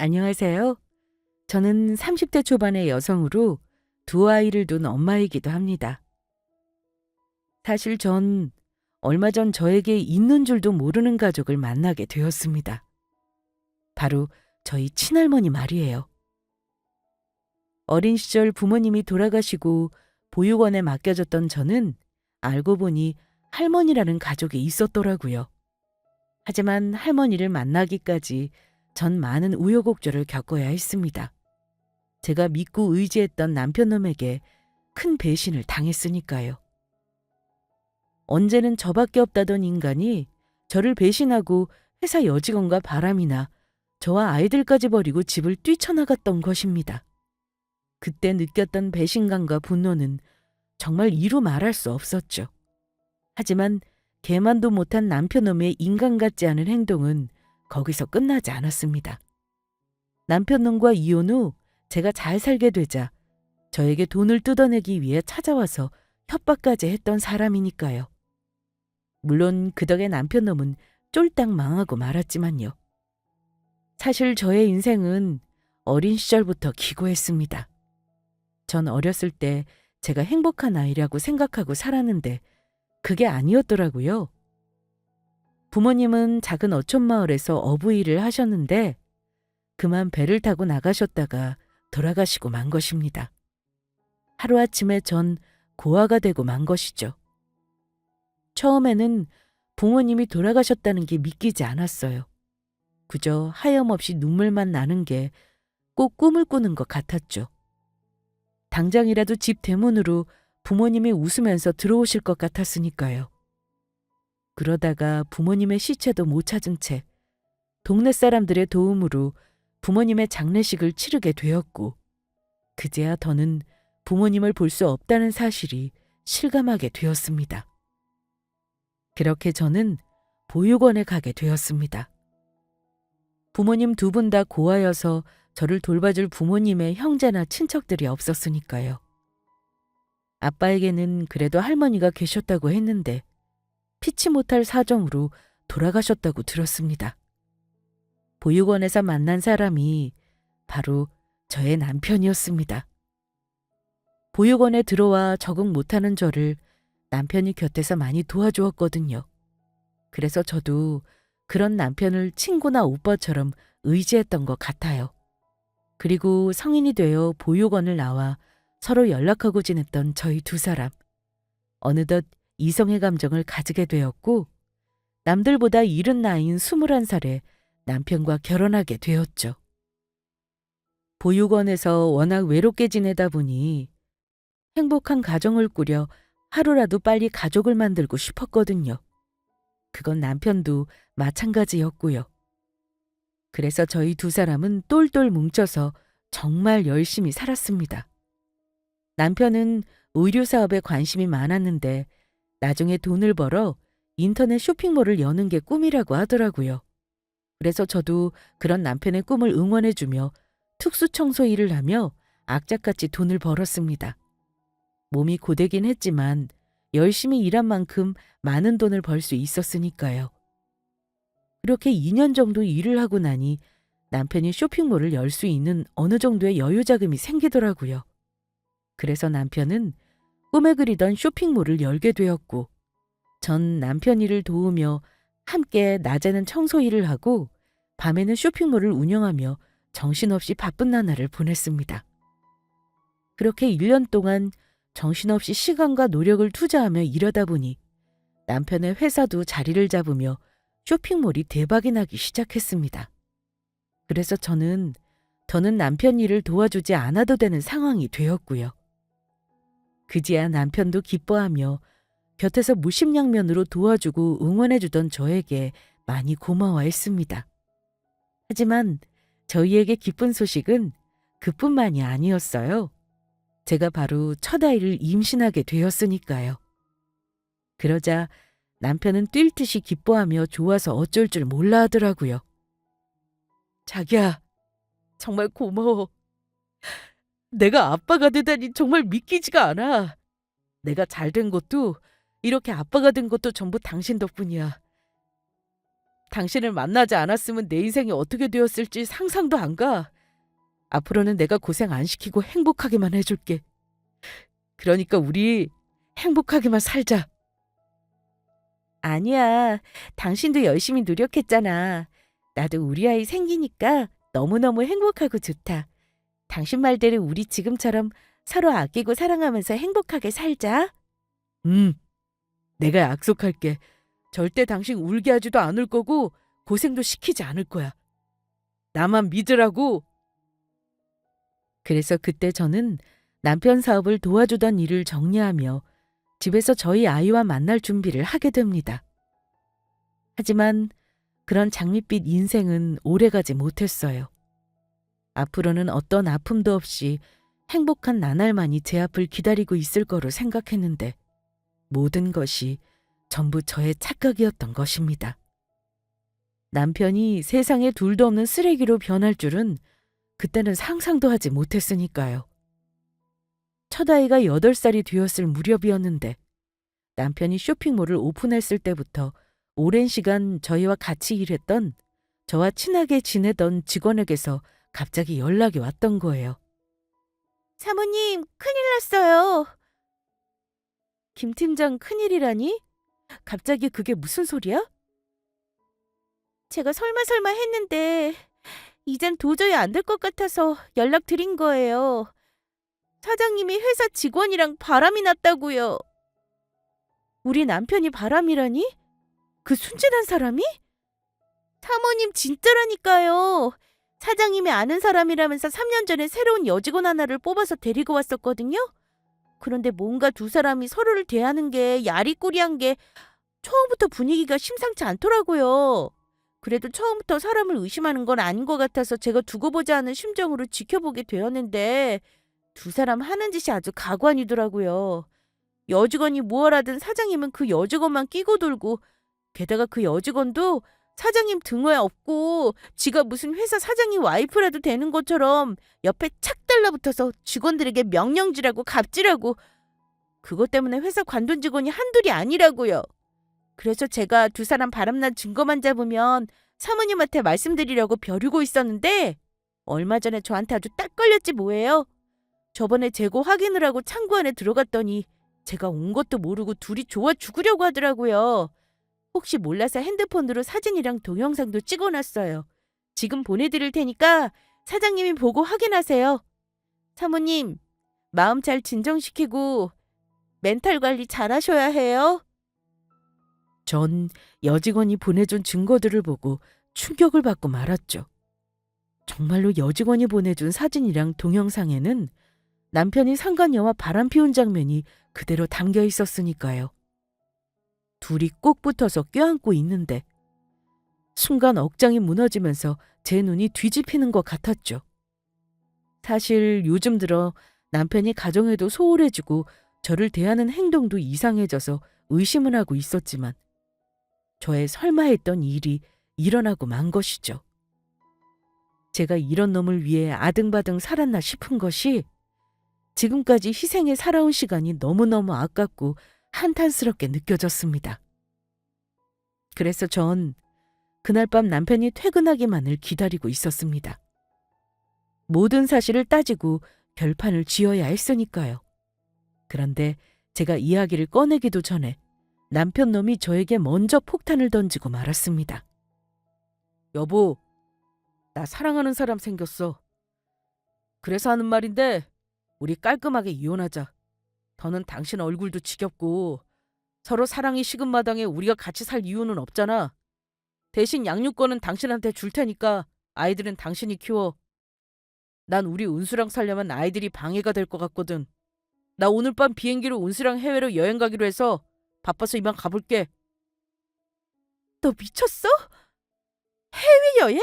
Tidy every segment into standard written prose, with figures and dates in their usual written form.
안녕하세요. 저는 30대 초반의 여성으로 두 아이를 둔 엄마이기도 합니다. 사실 전 얼마 전 저에게 있는 줄도 모르는 가족을 만나게 되었습니다. 바로 저희 친할머니 말이에요. 어린 시절 부모님이 돌아가시고 보육원에 맡겨졌던 저는 알고 보니 할머니라는 가족이 있었더라고요. 하지만 할머니를 만나기까지 전 많은 우여곡절을 겪어야 했습니다. 제가 믿고 의지했던 남편놈에게 큰 배신을 당했으니까요. 언제는 저밖에 없다던 인간이 저를 배신하고 회사 여직원과 바람이나 저와 아이들까지 버리고 집을 뛰쳐나갔던 것입니다. 그때 느꼈던 배신감과 분노는 정말 이루 말할 수 없었죠. 하지만 개만도 못한 남편놈의 인간 같지 않은 행동은 거기서 끝나지 않았습니다. 남편놈과 이혼 후 제가 잘 살게 되자 저에게 돈을 뜯어내기 위해 찾아와서 협박까지 했던 사람이니까요. 물론 그 덕에 남편놈은 쫄딱 망하고 말았지만요. 사실 저의 인생은 어린 시절부터 기고했습니다. 전 어렸을 때 제가 행복한 아이라고 생각하고 살았는데 그게 아니었더라고요. 부모님은 작은 어촌마을에서 어부일을 하셨는데 그만 배를 타고 나가셨다가 돌아가시고 만 것입니다. 하루아침에 전 고아가 되고 만 것이죠. 처음에는 부모님이 돌아가셨다는 게 믿기지 않았어요. 그저 하염없이 눈물만 나는 게 꼭 꿈을 꾸는 것 같았죠. 당장이라도 집 대문으로 부모님이 웃으면서 들어오실 것 같았으니까요. 그러다가 부모님의 시체도 못 찾은 채 동네 사람들의 도움으로 부모님의 장례식을 치르게 되었고 그제야 더는 부모님을 볼 수 없다는 사실이 실감하게 되었습니다. 그렇게 저는 보육원에 가게 되었습니다. 부모님 두 분 다 고아여서 저를 돌봐줄 부모님의 형제나 친척들이 없었으니까요. 아빠에게는 그래도 할머니가 계셨다고 했는데 피치 못할 사정으로 돌아가셨다고 들었습니다. 보육원에서 만난 사람이 바로 저의 남편이었습니다. 보육원에 들어와 적응 못하는 저를 남편이 곁에서 많이 도와주었거든요. 그래서 저도 그런 남편을 친구나 오빠처럼 의지했던 것 같아요. 그리고 성인이 되어 보육원을 나와 서로 연락하고 지냈던 저희 두 사람. 어느덧 이성의 감정을 가지게 되었고 남들보다 이른 나이인 21살에 남편과 결혼하게 되었죠. 보육원에서 워낙 외롭게 지내다 보니 행복한 가정을 꾸려 하루라도 빨리 가족을 만들고 싶었거든요. 그건 남편도 마찬가지였고요. 그래서 저희 두 사람은 똘똘 뭉쳐서 정말 열심히 살았습니다. 남편은 의류 사업에 관심이 많았는데 나중에 돈을 벌어 인터넷 쇼핑몰을 여는 게 꿈이라고 하더라고요. 그래서 저도 그런 남편의 꿈을 응원해주며 특수청소 일을 하며 악착같이 돈을 벌었습니다. 몸이 고되긴 했지만 열심히 일한 만큼 많은 돈을 벌 수 있었으니까요. 그렇게 2년 정도 일을 하고 나니 남편이 쇼핑몰을 열 수 있는 어느 정도의 여유 자금이 생기더라고요. 그래서 남편은 꿈에 그리던 쇼핑몰을 열게 되었고 전 남편 일을 도우며 함께 낮에는 청소 일을 하고 밤에는 쇼핑몰을 운영하며 정신없이 바쁜 나날을 보냈습니다. 그렇게 1년 동안 정신없이 시간과 노력을 투자하며 일하다 보니 남편의 회사도 자리를 잡으며 쇼핑몰이 대박이 나기 시작했습니다. 그래서 저는 더는 남편 일을 도와주지 않아도 되는 상황이 되었고요. 그제야 남편도 기뻐하며 곁에서 무심양면으로 도와주고 응원해주던 저에게 많이 고마워했습니다. 하지만 저희에게 기쁜 소식은 그뿐만이 아니었어요. 제가 바로 첫 아이를 임신하게 되었으니까요. 그러자 남편은 뛸 듯이 기뻐하며 좋아서 어쩔 줄 몰라 하더라고요. 자기야, 정말 고마워. 내가 아빠가 되다니 정말 믿기지가 않아. 내가 잘 된 것도 이렇게 아빠가 된 것도 전부 당신 덕분이야. 당신을 만나지 않았으면 내 인생이 어떻게 되었을지 상상도 안 가. 앞으로는 내가 고생 안 시키고 행복하게만 해줄게. 그러니까 우리 행복하게만 살자. 아니야. 당신도 열심히 노력했잖아. 나도 우리 아이 생기니까 너무너무 행복하고 좋다. 당신 말대로 우리 지금처럼 서로 아끼고 사랑하면서 행복하게 살자. 음, 내가 약속할게. 절대 당신 울게 하지도 않을 거고 고생도 시키지 않을 거야. 나만 믿으라고. 그래서 그때 저는 남편 사업을 도와주던 일을 정리하며 집에서 저희 아이와 만날 준비를 하게 됩니다. 하지만 그런 장밋빛 인생은 오래가지 못했어요. 앞으로는 어떤 아픔도 없이 행복한 나날만이 제 앞을 기다리고 있을 거로 생각했는데 모든 것이 전부 저의 착각이었던 것입니다. 남편이 세상에 둘도 없는 쓰레기로 변할 줄은 그때는 상상도 하지 못했으니까요. 첫 아이가 8살이 되었을 무렵이었는데 남편이 쇼핑몰을 오픈했을 때부터 오랜 시간 저희와 같이 일했던 저와 친하게 지내던 직원에게서 갑자기 연락이 왔던 거예요. 사모님, 큰일 났어요. 김 팀장 큰일이라니? 갑자기 그게 무슨 소리야? 제가 설마 했는데 이젠 도저히 안 될 것 같아서 연락드린 거예요. 사장님이 회사 직원이랑 바람이 났다고요. 우리 남편이 바람이라니? 그 순진한 사람이? 사모님 진짜라니까요. 사장님이 아는 사람이라면서 3년 전에 새로운 여직원 하나를 뽑아서 데리고 왔었거든요. 그런데 뭔가 두 사람이 서로를 대하는 게 야리꾸리한 게 처음부터 분위기가 심상치 않더라고요. 그래도 처음부터 사람을 의심하는 건 아닌 것 같아서 제가 두고 보지 않은 심정으로 지켜보게 되었는데 두 사람 하는 짓이 아주 가관이더라고요. 여직원이 무얼 하든 사장님은 그 여직원만 끼고 돌고 게다가 그 여직원도 사장님 등호에 업고 지가 무슨 회사 사장님 와이프라도 되는 것처럼 옆에 착 달라붙어서 직원들에게 명령질하고 갑질하고 그것 때문에 회사 관둔 직원이 한둘이 아니라고요. 그래서 제가 두 사람 바람난 증거만 잡으면 사모님한테 말씀드리려고 벼르고 있었는데 얼마 전에 저한테 아주 딱 걸렸지 뭐예요. 저번에 재고 확인을 하고 창고 안에 들어갔더니 제가 온 것도 모르고 둘이 좋아 죽으려고 하더라고요. 혹시 몰라서 핸드폰으로 사진이랑 동영상도 찍어놨어요. 지금 보내드릴 테니까 사장님이 보고 확인하세요. 사모님, 마음 잘 진정시키고 멘탈 관리 잘 하셔야 해요. 전 여직원이 보내준 증거들을 보고 충격을 받고 말았죠. 정말로 여직원이 보내준 사진이랑 동영상에는 남편이 상간녀와 바람 피운 장면이 그대로 담겨 있었으니까요. 둘이 꼭 붙어서 껴안고 있는데 순간 억장이 무너지면서 제 눈이 뒤집히는 것 같았죠. 사실 요즘 들어 남편이 가정에도 소홀해지고 저를 대하는 행동도 이상해져서 의심을 하고 있었지만 저의 설마 했던 일이 일어나고 만 것이죠. 제가 이런 놈을 위해 아등바등 살았나 싶은 것이 지금까지 희생에 살아온 시간이 너무너무 아깝고 한탄스럽게 느껴졌습니다. 그래서 전 그날 밤 남편이 퇴근하기만을 기다리고 있었습니다. 모든 사실을 따지고 결판을 지어야 했으니까요. 그런데 제가 이야기를 꺼내기도 전에 남편 놈이 저에게 먼저 폭탄을 던지고 말았습니다. 여보, 나 사랑하는 사람 생겼어. 그래서 하는 말인데 우리 깔끔하게 이혼하자. 더는 당신 얼굴도 지겹고 서로 사랑이 식은 마당에 우리가 같이 살 이유는 없잖아. 대신 양육권은 당신한테 줄 테니까 아이들은 당신이 키워. 난 우리 은수랑 살려면 아이들이 방해가 될 것 같거든. 나 오늘 밤 비행기로 은수랑 해외로 여행 가기로 해서 바빠서 이만 가볼게. 너 미쳤어? 해외여행?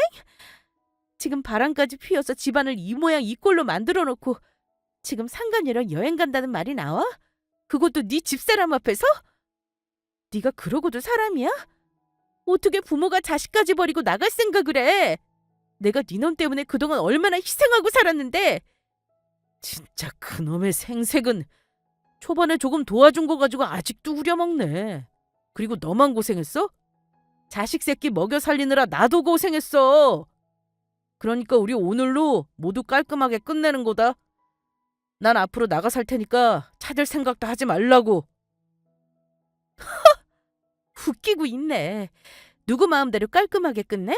지금 바람까지 피어서 집안을 이 모양 이 꼴로 만들어 놓고 지금 상간녀랑 여행 간다는 말이 나와? 그것도 네 집사람 앞에서? 네가 그러고도 사람이야? 어떻게 부모가 자식까지 버리고 나갈 생각을 해? 내가 네 놈 때문에 그동안 얼마나 희생하고 살았는데. 진짜 그놈의 생색은 초반에 조금 도와준 거 가지고 아직도 우려먹네. 그리고 너만 고생했어? 자식 새끼 먹여 살리느라 나도 고생했어. 그러니까 우리 오늘로 모두 깔끔하게 끝내는 거다. 난 앞으로 나가 살 테니까 찾을 생각도 하지 말라고. 웃기고 있네. 누구 마음대로 깔끔하게 끝내?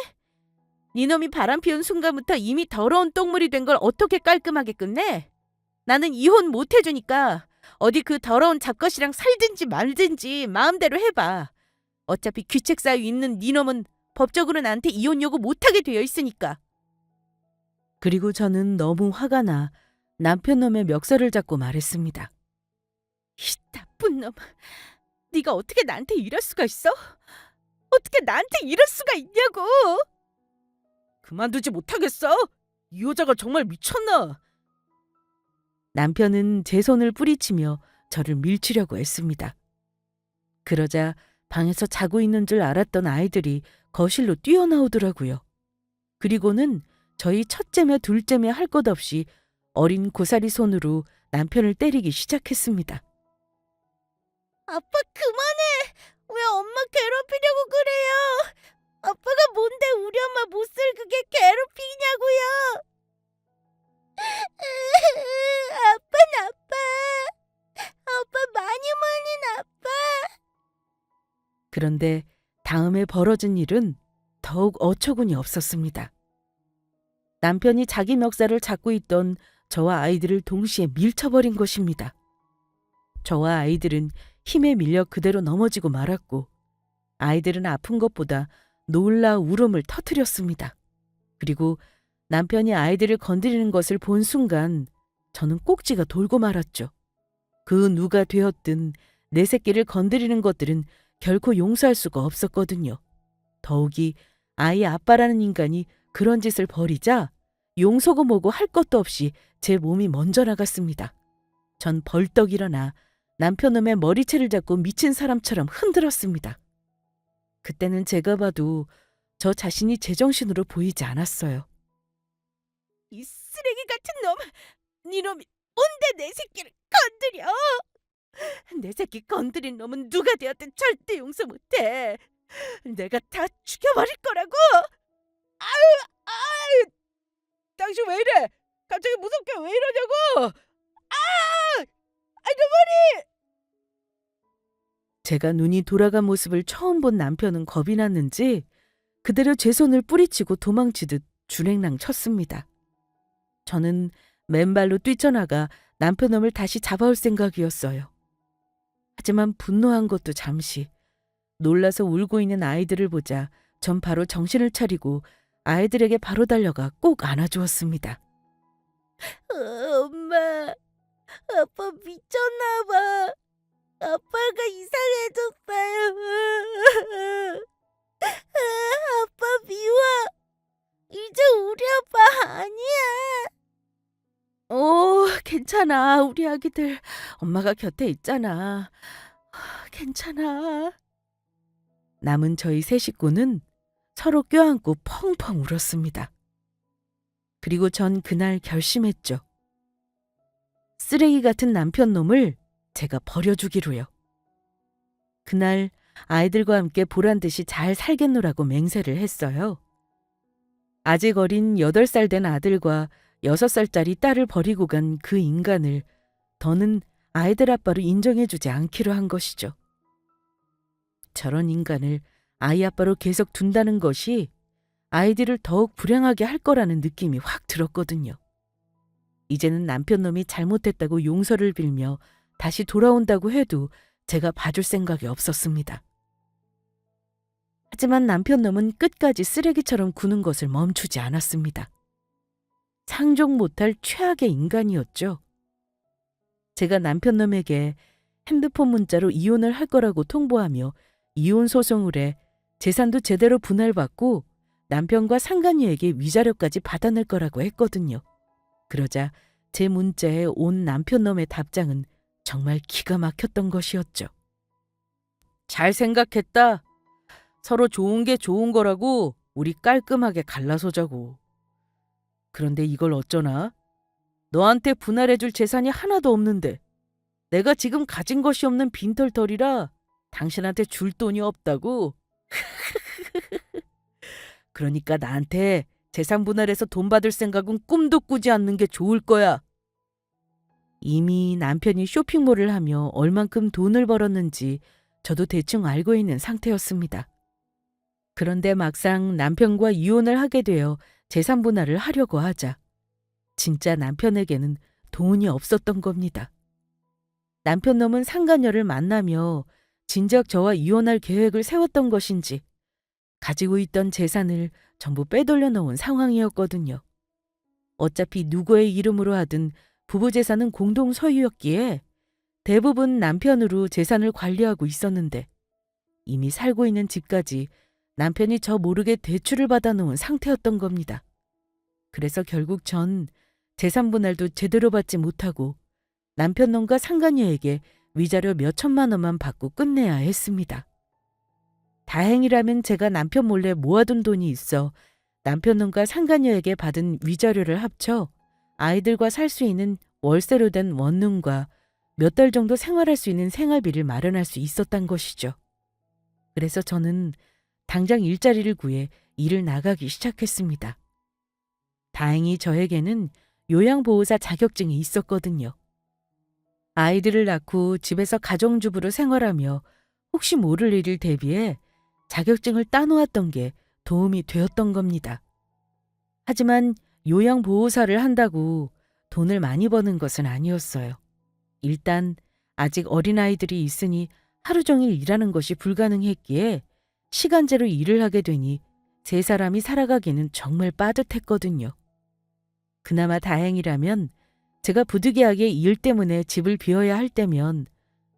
니놈이 바람 피운 순간부터 이미 더러운 똥물이 된 걸 어떻게 깔끔하게 끝내? 나는 이혼 못 해주니까 어디 그 더러운 잡것이랑 살든지 말든지 마음대로 해봐. 어차피 귀책 사유 있는 니놈은 법적으로 나한테 이혼 요구 못하게 되어 있으니까. 그리고 저는 너무 화가 나 남편 놈의 멱살을 잡고 말했습니다. 이 나쁜 놈, 네가 어떻게 나한테 이럴 수가 있어? 어떻게 나한테 이럴 수가 있냐고! 그만두지 못하겠어? 이 여자가 정말 미쳤나? 남편은 제 손을 뿌리치며 저를 밀치려고 했습니다. 그러자 방에서 자고 있는 줄 알았던 아이들이 거실로 뛰어나오더라고요. 그리고는 저희 첫째며 둘째며 할 것 없이 어린 고사리 손으로 남편을 때리기 시작했습니다. 아빠 그만해! 왜 엄마 괴롭히려고 그래요? 아빠가 뭔데 우리 엄마 못쓸 그게 괴롭히냐고요? 아빠는 아빠. 아빠 많이 아빠. 그런데 다음에 벌어진 일은 더욱 어처구니 없었습니다. 남편이 자기 멱살을 잡고 있던 저와 아이들을 동시에 밀쳐버린 것입니다. 저와 아이들은 힘에 밀려 그대로 넘어지고 말았고 아이들은 아픈 것보다 놀라 울음을 터뜨렸습니다. 그리고 남편이 아이들을 건드리는 것을 본 순간 저는 꼭지가 돌고 말았죠. 그 누가 되었든 내 새끼를 건드리는 것들은 결코 용서할 수가 없었거든요. 더욱이 아이 아빠라는 인간이 그런 짓을 벌이자 용서고 뭐고 할 것도 없이 제 몸이 먼저 나갔습니다. 전 벌떡 일어나 남편놈의 머리채를 잡고 미친 사람처럼 흔들었습니다. 그때는 제가 봐도 저 자신이 제정신으로 보이지 않았어요. 이 쓰레기 같은 놈! 네 놈이 뭔데 내 새끼를 건드려! 내 새끼 건드린 놈은 누가 되었든 절대 용서 못해. 내가 다 죽여버릴 거라고! 아유! 아유! 당신 왜 이래? 갑자기 무섭게 왜 이러냐고! 아! 아, 내 머리! 제가 눈이 돌아간 모습을 처음 본 남편은 겁이 났는지 그대로 제 손을 뿌리치고 도망치듯 주랭랑 쳤습니다. 저는 맨발로 뛰쳐나가 남편 놈을 다시 잡아올 생각이었어요. 하지만 분노한 것도 잠시. 놀라서 울고 있는 아이들을 보자 전 바로 정신을 차리고 아이들에게 바로 달려가 꼭 안아주었습니다. 엄마, 아빠 미쳤나 봐. 아빠가 이상해졌어요. 아빠 미워. 이제 우리 아빠 아니야. 괜찮아. 우리 아기들. 엄마가 곁에 있잖아. 괜찮아. 남은 저희 세 식구는 서로 껴안고 펑펑 울었습니다. 그리고 전 그날 결심했죠. 쓰레기 같은 남편 놈을 제가 버려주기로요. 그날 아이들과 함께 보란듯이 잘 살겠노라고 맹세를 했어요. 아직 어린 8살 된 아들과 6살짜리 딸을 버리고 간 그 인간을 더는 아이들 아빠로 인정해주지 않기로 한 것이죠. 저런 인간을 아이 아빠로 계속 둔다는 것이 아이들을 더욱 불행하게 할 거라는 느낌이 확 들었거든요. 이제는 남편 놈이 잘못했다고 용서를 빌며 다시 돌아온다고 해도 제가 봐줄 생각이 없었습니다. 하지만 남편 놈은 끝까지 쓰레기처럼 구는 것을 멈추지 않았습니다. 상종 못할 최악의 인간이었죠. 제가 남편 놈에게 핸드폰 문자로 이혼을 할 거라고 통보하며 이혼 소송을 해 재산도 제대로 분할받고 남편과 상간녀에게 위자료까지 받아낼 거라고 했거든요. 그러자 제 문자에 온 남편 놈의 답장은 정말 기가 막혔던 것이었죠. 잘 생각했다. 서로 좋은 게 좋은 거라고 우리 깔끔하게 갈라서자고. 그런데 이걸 어쩌나? 너한테 분할해줄 재산이 하나도 없는데 내가 지금 가진 것이 없는 빈털터리라 당신한테 줄 돈이 없다고? 그러니까 나한테 재산 분할해서 돈 받을 생각은 꿈도 꾸지 않는 게 좋을 거야. 이미 남편이 쇼핑몰을 하며 얼만큼 돈을 벌었는지 저도 대충 알고 있는 상태였습니다. 그런데 막상 남편과 이혼을 하게 되어 재산 분할을 하려고 하자 진짜 남편에게는 돈이 없었던 겁니다. 남편 놈은 상간녀를 만나며 진작 저와 이혼할 계획을 세웠던 것인지 가지고 있던 재산을 전부 빼돌려 놓은 상황이었거든요. 어차피 누구의 이름으로 하든 부부 재산은 공동 소유였기에 대부분 남편으로 재산을 관리하고 있었는데 이미 살고 있는 집까지 남편이 저 모르게 대출을 받아놓은 상태였던 겁니다. 그래서 결국 전 재산 분할도 제대로 받지 못하고 남편 놈과 상간녀에게 위자료 몇 천만 원만 받고 끝내야 했습니다. 다행이라면 제가 남편 몰래 모아둔 돈이 있어 남편 놈과 상간녀에게 받은 위자료를 합쳐 아이들과 살 수 있는 월세로 된 원룸과 몇 달 정도 생활할 수 있는 생활비를 마련할 수 있었던 것이죠. 그래서 저는 당장 일자리를 구해 일을 나가기 시작했습니다. 다행히 저에게는 요양보호사 자격증이 있었거든요. 아이들을 낳고 집에서 가정주부로 생활하며 혹시 모를 일을 대비해 자격증을 따놓았던 게 도움이 되었던 겁니다. 하지만 요양보호사를 한다고 돈을 많이 버는 것은 아니었어요. 일단 아직 어린아이들이 있으니 하루 종일 일하는 것이 불가능했기에 시간제로 일을 하게 되니 세 사람이 살아가기는 정말 빠듯했거든요. 그나마 다행이라면 제가 부득이하게 일 때문에 집을 비워야 할 때면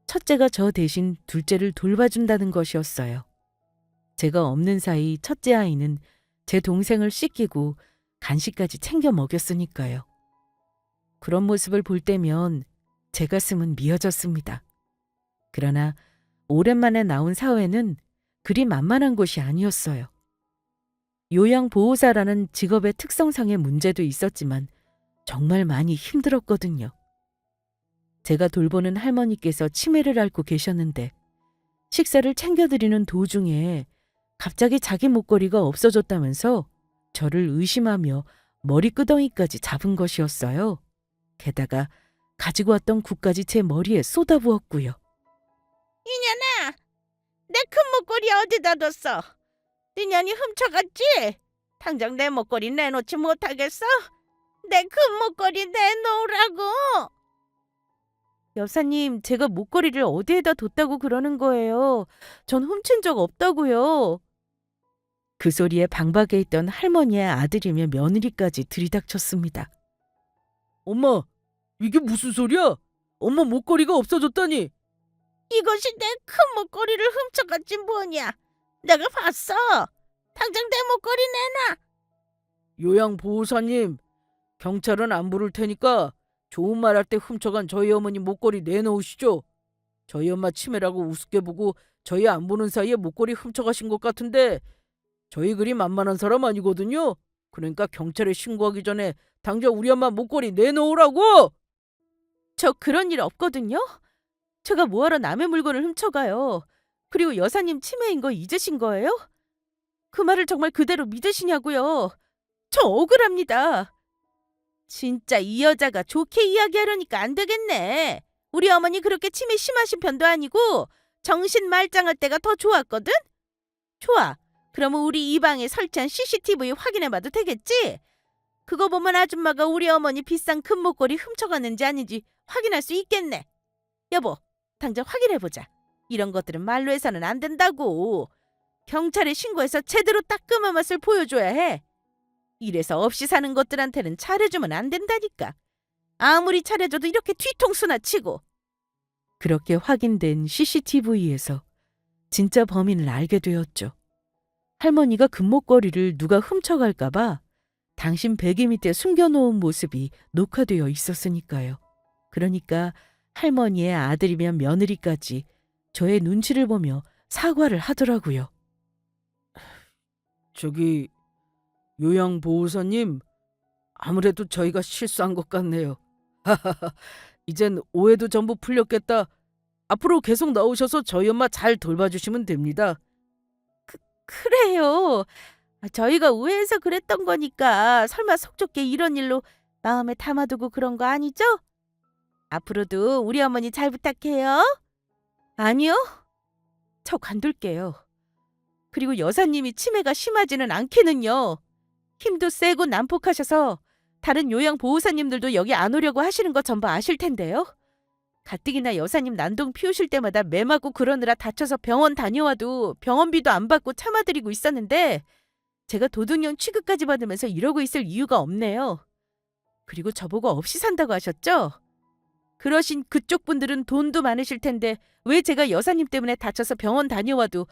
첫째가 저 대신 둘째를 돌봐준다는 것이었어요. 제가 없는 사이 첫째 아이는 제 동생을 씻기고 간식까지 챙겨 먹였으니까요. 그런 모습을 볼 때면 제 가슴은 미어졌습니다. 그러나 오랜만에 나온 사회는 그리 만만한 곳이 아니었어요. 요양보호사라는 직업의 특성상의 문제도 있었지만 정말 많이 힘들었거든요. 제가 돌보는 할머니께서 치매를 앓고 계셨는데 식사를 챙겨드리는 도중에 갑자기 자기 목걸이가 없어졌다면서 저를 의심하며 머리끄덩이까지 잡은 것이었어요. 게다가 가지고 왔던 국까지 제 머리에 쏟아부었고요. 이년아, 내 큰 목걸이 어디다 뒀어? 네 년이 훔쳐갔지? 당장 내 목걸이 내놓지 못하겠어? 내 큰 목걸이 내놓으라고! 여사님, 제가 목걸이를 어디에다 뒀다고 그러는 거예요. 전 훔친 적 없다고요. 그 소리에 방박에 있던 할머니의 아들이며 며느리까지 들이닥쳤습니다. 엄마, 이게 무슨 소리야? 엄마 목걸이가 없어졌다니. 이것이 내 큰 목걸이를 훔쳐갔지 뭐냐? 내가 봤어. 당장 내 목걸이 내놔. 요양보호사님, 경찰은 안 부를 테니까 좋은 말 할 때 훔쳐간 저희 어머니 목걸이 내놓으시죠. 저희 엄마 치매라고 우습게 보고 저희 안 보는 사이에 목걸이 훔쳐가신 것 같은데 저희 그리 만만한 사람 아니거든요. 그러니까 경찰에 신고하기 전에 당장 우리 엄마 목걸이 내놓으라고! 저 그런 일 없거든요. 제가 뭐하러 남의 물건을 훔쳐가요. 그리고 여사님 치매인 거 잊으신 거예요? 그 말을 정말 그대로 믿으시냐고요. 저 억울합니다. 진짜 이 여자가 좋게 이야기하려니까 안 되겠네. 우리 어머니 그렇게 치매 심하신 편도 아니고 정신 말짱할 때가 더 좋았거든? 좋아. 그러면 우리 이 방에 설치한 CCTV 확인해봐도 되겠지? 그거 보면 아줌마가 우리 어머니 비싼 금목걸이 훔쳐갔는지 아닌지 확인할 수 있겠네. 여보, 당장 확인해보자. 이런 것들은 말로 해서는 안 된다고. 경찰에 신고해서 제대로 따끔한 맛을 보여줘야 해. 이래서 없이 사는 것들한테는 잘해주면 안 된다니까. 아무리 잘해줘도 이렇게 뒤통수나 치고. 그렇게 확인된 CCTV에서 진짜 범인을 알게 되었죠. 할머니가 금목걸이를 누가 훔쳐갈까봐 당신 베개 밑에 숨겨놓은 모습이 녹화되어 있었으니까요. 그러니까 할머니의 아들이면 며느리까지 저의 눈치를 보며 사과를 하더라고요. 저기 요양보호사님, 아무래도 저희가 실수한 것 같네요. 이젠 오해도 전부 풀렸겠다. 앞으로 계속 나오셔서 저희 엄마 잘 돌봐주시면 됩니다. 그래요. 저희가 우회해서 그랬던 거니까 설마 속 좁게 이런 일로 마음에 담아두고 그런 거 아니죠? 앞으로도 우리 어머니 잘 부탁해요. 아니요. 저 관둘게요. 그리고 여사님이 치매가 심하지는 않기는요. 힘도 세고 난폭하셔서 다른 요양보호사님들도 여기 안 오려고 하시는 거 전부 아실 텐데요. 가뜩이나 여사님 난동 피우실 때마다 매 맞고 그러느라 다쳐서 병원 다녀와도 병원비도 안 받고 참아드리고 있었는데 제가 도둑년 취급까지 받으면서 이러고 있을 이유가 없네요. 그리고 저보고 없이 산다고 하셨죠? 그러신 그쪽 분들은 돈도 많으실 텐데 왜 제가 여사님 때문에 다쳐서 병원 다녀와도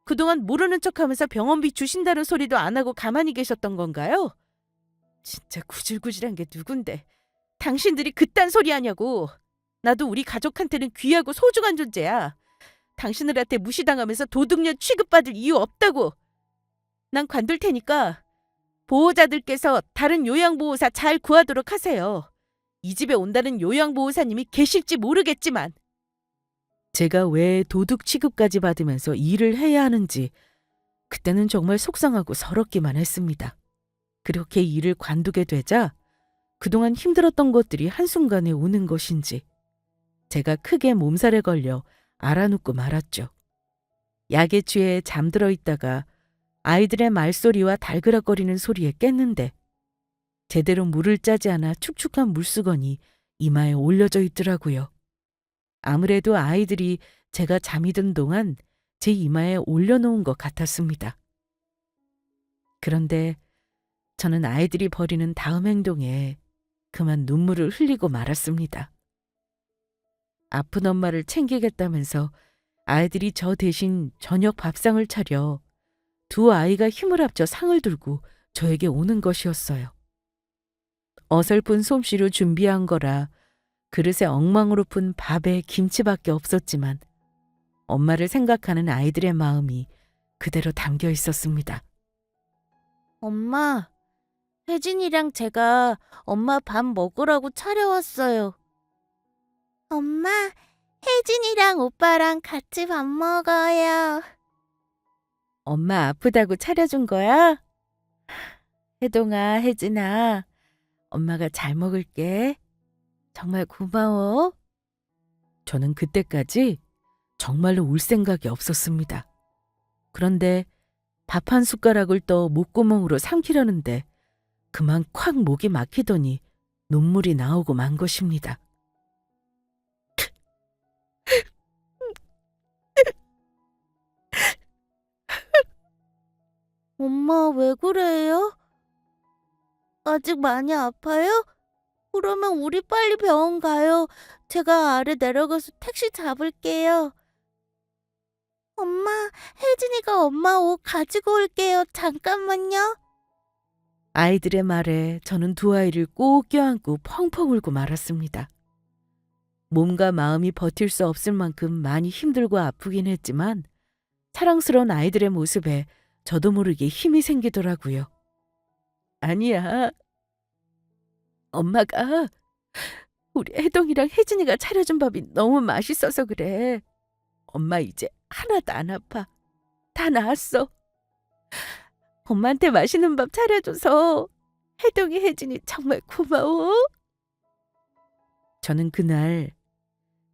그동안 모르는 척하면서 병원비 주신다는 소리도 안 하고 가만히 계셨던 건가요? 진짜 구질구질한 게 누군데 당신들이 그딴 소리 하냐고. 나도 우리 가족한테는 귀하고 소중한 존재야. 당신들한테 무시당하면서 도둑년 취급받을 이유 없다고. 난 관둘 테니까 보호자들께서 다른 요양보호사 잘 구하도록 하세요. 이 집에 온다는 요양보호사님이 계실지 모르겠지만 제가 왜 도둑 취급까지 받으면서 일을 해야 하는지 그때는 정말 속상하고 서럽기만 했습니다. 그렇게 일을 관두게 되자 그동안 힘들었던 것들이 한순간에 오는 것인지 제가 크게 몸살에 걸려 알아눕고 말았죠. 약에 취해 잠들어 있다가 아이들의 말소리와 달그락거리는 소리에 깼는데 제대로 물을 짜지 않아 축축한 물수건이 이마에 올려져 있더라고요. 아무래도 아이들이 제가 잠이 든 동안 제 이마에 올려놓은 것 같았습니다. 그런데 저는 아이들이 벌이는 다음 행동에 그만 눈물을 흘리고 말았습니다. 아픈 엄마를 챙기겠다면서 아이들이 저 대신 저녁 밥상을 차려 두 아이가 힘을 합쳐 상을 들고 저에게 오는 것이었어요. 어설픈 솜씨로 준비한 거라 그릇에 엉망으로 푼 밥에 김치밖에 없었지만 엄마를 생각하는 아이들의 마음이 그대로 담겨 있었습니다. 엄마, 혜진이랑 제가 엄마 밥 먹으라고 차려왔어요. 엄마, 혜진이랑 오빠랑 같이 밥 먹어요. 엄마 아프다고 차려준 거야? 혜동아, 혜진아, 엄마가 잘 먹을게. 정말 고마워. 저는 그때까지 정말로 울 생각이 없었습니다. 그런데 밥 한 숟가락을 떠 목구멍으로 삼키려는데 그만 콱 목이 막히더니 눈물이 나오고 만 것입니다. 엄마, 왜 그래요? 아직 많이 아파요? 그러면 우리 빨리 병원 가요. 제가 아래 내려가서 택시 잡을게요. 엄마, 혜진이가 엄마 옷 가지고 올게요. 잠깐만요. 아이들의 말에 저는 두 아이를 꼭 껴안고 펑펑 울고 말았습니다. 몸과 마음이 버틸 수 없을 만큼 많이 힘들고 아프긴 했지만 사랑스러운 아이들의 모습에 저도 모르게 힘이 생기더라고요. 아니야. 엄마가 우리 혜동이랑 혜진이가 차려준 밥이 너무 맛있어서 그래. 엄마 이제 하나도 안 아파. 다 나았어. 엄마한테 맛있는 밥 차려줘서 혜동이 혜진이 정말 고마워. 저는 그날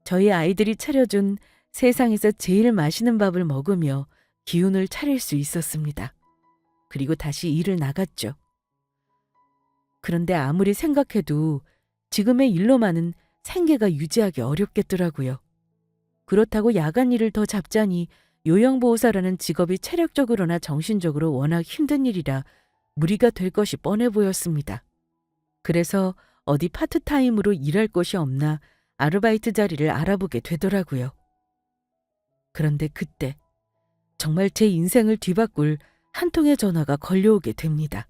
저희 아이들이 차려준 세상에서 제일 맛있는 밥을 먹으며 기운을 차릴 수 있었습니다. 그리고 다시 일을 나갔죠. 그런데 아무리 생각해도 지금의 일로만은 생계가 유지하기 어렵겠더라고요. 그렇다고 야간 일을 더 잡자니 요양보호사라는 직업이 체력적으로나 정신적으로 워낙 힘든 일이라 무리가 될 것이 뻔해 보였습니다. 그래서 어디 파트타임으로 일할 곳이 없나 아르바이트 자리를 알아보게 되더라고요. 그런데 그때 정말 제 인생을 뒤바꿀 한 통의 전화가 걸려오게 됩니다.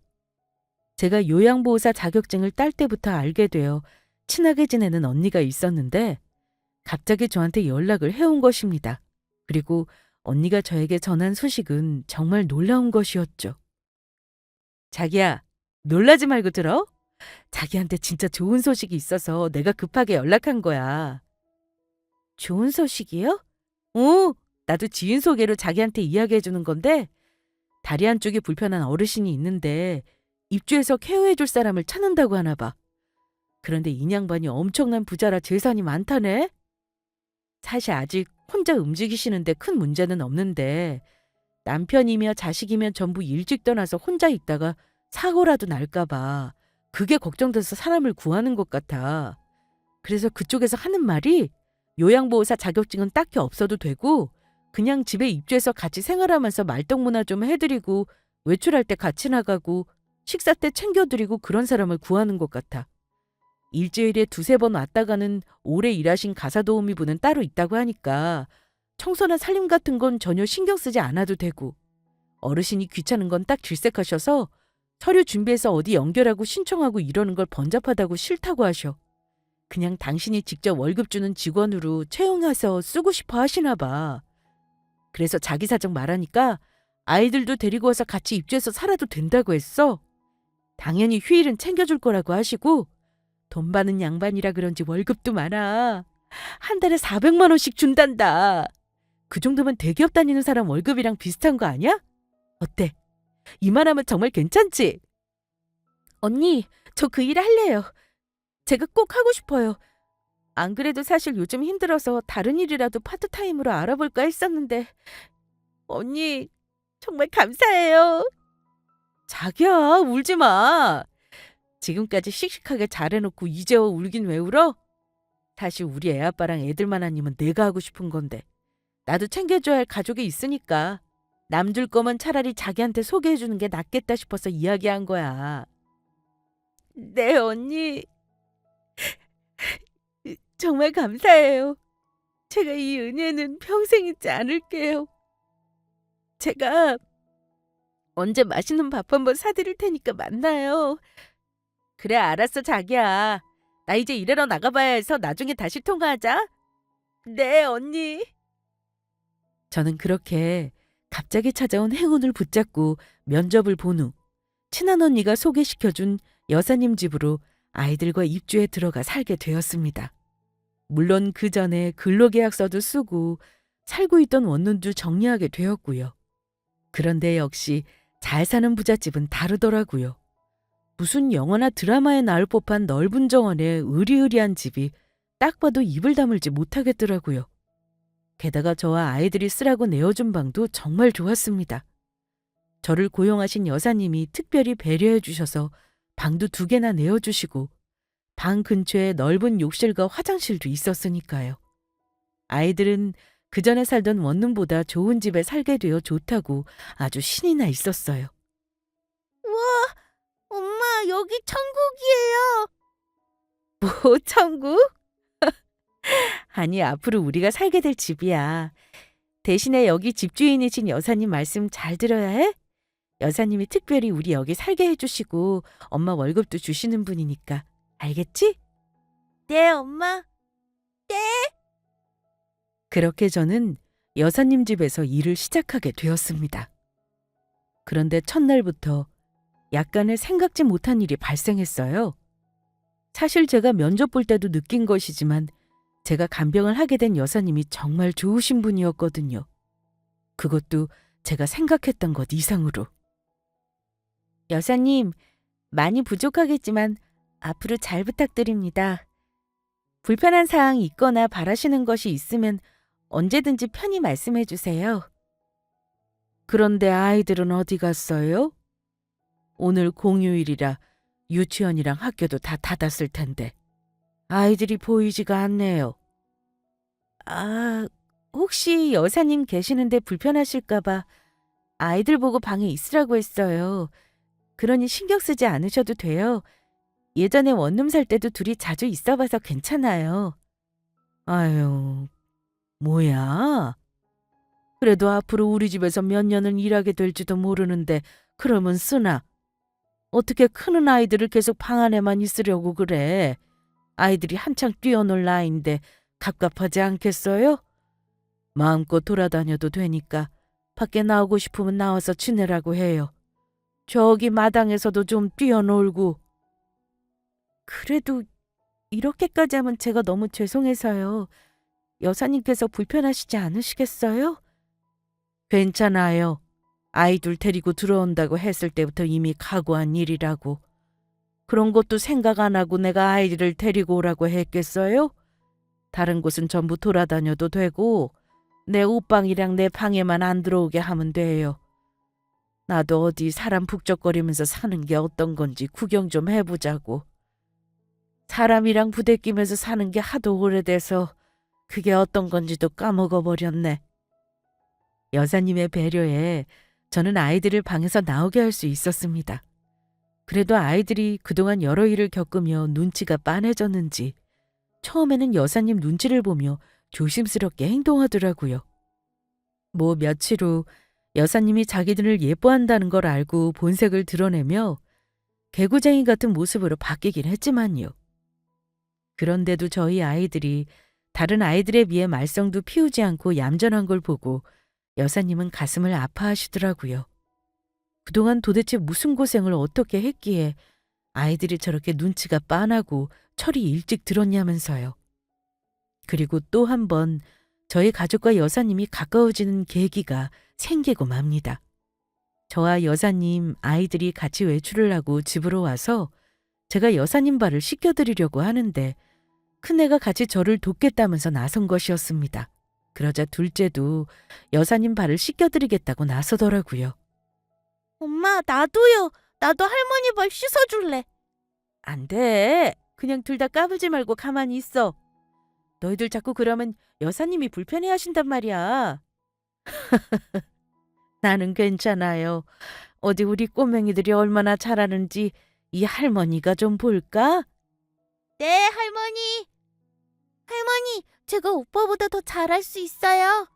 제가 요양보호사 자격증을 딸 때부터 알게 되어 친하게 지내는 언니가 있었는데 갑자기 저한테 연락을 해온 것입니다. 그리고 언니가 저에게 전한 소식은 정말 놀라운 것이었죠. 자기야, 놀라지 말고 들어. 자기한테 진짜 좋은 소식이 있어서 내가 급하게 연락한 거야. 좋은 소식이요? 나도 지인 소개로 자기한테 이야기해 주는 건데 다리 한쪽이 불편한 어르신이 있는데 입주해서 케어해줄 사람을 찾는다고 하나 봐. 그런데 이 양반이 엄청난 부자라 재산이 많다네? 사실 아직 혼자 움직이시는데 큰 문제는 없는데 남편이며 자식이면 전부 일찍 떠나서 혼자 있다가 사고라도 날까 봐 그게 걱정돼서 사람을 구하는 것 같아. 그래서 그쪽에서 하는 말이 요양보호사 자격증은 딱히 없어도 되고 그냥 집에 입주해서 같이 생활하면서 말동무나 좀 해드리고 외출할 때 같이 나가고 식사 때 챙겨드리고 그런 사람을 구하는 것 같아. 일주일에 2~3번 왔다 가는 오래 일하신 가사도우미분은 따로 있다고 하니까 청소나 살림 같은 건 전혀 신경 쓰지 않아도 되고 어르신이 귀찮은 건 딱 질색하셔서 서류 준비해서 어디 연결하고 신청하고 이러는 걸 번잡하다고 싫다고 하셔. 그냥 당신이 직접 월급 주는 직원으로 채용해서 쓰고 싶어 하시나 봐. 그래서 자기 사정 말하니까 아이들도 데리고 와서 같이 입주해서 살아도 된다고 했어. 당연히 휴일은 챙겨줄 거라고 하시고 돈 많은 양반이라 그런지 월급도 많아. 한 달에 400만 원씩 준단다. 그 정도면 대기업 다니는 사람 월급이랑 비슷한 거 아니야? 어때? 이만하면 정말 괜찮지? 언니, 저 그 일 할래요. 제가 꼭 하고 싶어요. 안 그래도 사실 요즘 힘들어서 다른 일이라도 파트타임으로 알아볼까 했었는데 언니, 정말 감사해요. 자기야, 울지 마. 지금까지 씩씩하게 잘해놓고 이제 울긴 왜 울어? 사실 우리 애아빠랑 애들만 아니면 내가 하고 싶은 건데 나도 챙겨줘야 할 가족이 있으니까 남 줄 거면 차라리 자기한테 소개해주는 게 낫겠다 싶어서 이야기한 거야. 네, 언니. 정말 감사해요. 제가 이 은혜는 평생 잊지 않을게요. 제가 언제 맛있는 밥 한번 사드릴 테니까 만나요. 그래, 알았어, 자기야. 나 이제 일하러 나가봐야 해서 나중에 다시 통화하자. 네, 언니. 저는 그렇게 갑자기 찾아온 행운을 붙잡고 면접을 본 후 친한 언니가 소개시켜준 여사님 집으로 아이들과 입주해 들어가 살게 되었습니다. 물론 그 전에 근로계약서도 쓰고 살고 있던 원룸도 정리하게 되었고요. 그런데 역시 잘 사는 부잣집은 다르더라고요. 무슨 영화나 드라마에 나올 법한 넓은 정원에 으리으리한 집이 딱 봐도 입을 다물지 못하겠더라고요. 게다가 저와 아이들이 쓰라고 내어준 방도 정말 좋았습니다. 저를 고용하신 여사님이 특별히 배려해 주셔서 방도 2개나 내어주시고 방 근처에 넓은 욕실과 화장실도 있었으니까요. 아이들은 그 전에 살던 원룸보다 좋은 집에 살게 되어 좋다고 아주 신이 나 있었어요. 우와, 엄마, 여기 천국이에요. 뭐 천국? 아니, 앞으로 우리가 살게 될 집이야. 대신에 여기 집주인이신 여사님 말씀 잘 들어야 해? 여사님이 특별히 우리 여기 살게 해주시고 엄마 월급도 주시는 분이니까. 알겠지? 네, 엄마. 그렇게 저는 여사님 집에서 일을 시작하게 되었습니다. 그런데 첫날부터 약간의 생각지 못한 일이 발생했어요. 사실 제가 면접 볼 때도 느낀 것이지만 제가 간병을 하게 된 여사님이 정말 좋으신 분이었거든요. 그것도 제가 생각했던 것 이상으로. 여사님, 많이 부족하겠지만 앞으로 잘 부탁드립니다. 불편한 사항이 있거나 바라시는 것이 있으면 언제든지 편히 말씀해 주세요. 그런데 아이들은 어디 갔어요? 오늘 공휴일이라 유치원이랑 학교도 다 닫았을 텐데 아이들이 보이지가 않네요. 아, 혹시 여사님 계시는데 불편하실까 봐 아이들 보고 방에 있으라고 했어요. 그러니 신경 쓰지 않으셔도 돼요. 예전에 원룸 살 때도 둘이 자주 있어 봐서 괜찮아요. 아유, 뭐야? 그래도 앞으로 우리 집에서 몇 년은 일하게 될지도 모르는데 그러면 쓰나? 어떻게 크는 아이들을 계속 방 안에만 있으려고 그래? 아이들이 한창 뛰어놀 나이인데 갑갑하지 않겠어요? 마음껏 돌아다녀도 되니까 밖에 나오고 싶으면 나와서 지내라고 해요. 저기 마당에서도 좀 뛰어놀고. 그래도 이렇게까지 하면 제가 너무 죄송해서요. 여사님께서 불편하시지 않으시겠어요? 괜찮아요. 아이들 데리고 들어온다고 했을 때부터 이미 각오한 일이라고. 그런 것도 생각 안 하고 내가 아이들을 데리고 오라고 했겠어요? 다른 곳은 전부 돌아다녀도 되고 내 옷방이랑 내 방에만 안 들어오게 하면 돼요. 나도 어디 사람 북적거리면서 사는 게 어떤 건지 구경 좀 해보자고. 사람이랑 부대끼면서 사는 게 하도 오래돼서 그게 어떤 건지도 까먹어버렸네. 여사님의 배려에 저는 아이들을 방에서 나오게 할 수 있었습니다. 그래도 아이들이 그동안 여러 일을 겪으며 눈치가 빤해졌는지 처음에는 여사님 눈치를 보며 조심스럽게 행동하더라고요. 뭐 며칠 후 여사님이 자기들을 예뻐한다는 걸 알고 본색을 드러내며 개구쟁이 같은 모습으로 바뀌긴 했지만요. 그런데도 저희 아이들이 다른 아이들에 비해 말썽도 피우지 않고 얌전한 걸 보고 여사님은 가슴을 아파하시더라고요. 그동안 도대체 무슨 고생을 어떻게 했기에 아이들이 저렇게 눈치가 빤하고 철이 일찍 들었냐면서요. 그리고 또 한 번 저희 가족과 여사님이 가까워지는 계기가 생기고 맙니다. 저와 여사님, 아이들이 같이 외출을 하고 집으로 와서 제가 여사님 발을 씻겨드리려고 하는데 큰애가 같이 저를 돕겠다면서 나선 것이었습니다. 그러자 둘째도 여사님 발을 씻겨드리겠다고 나서더라고요. 엄마, 나도요. 나도 할머니 발 씻어줄래. 안 돼. 그냥 둘 다 까불지 말고 가만히 있어. 너희들 자꾸 그러면 여사님이 불편해하신단 말이야. 나는 괜찮아요. 어디 우리 꼬맹이들이 얼마나 잘하는지 이 할머니가 좀 볼까? 네, 할머니. 할머니, 제가 오빠보다 더 잘할 수 있어요.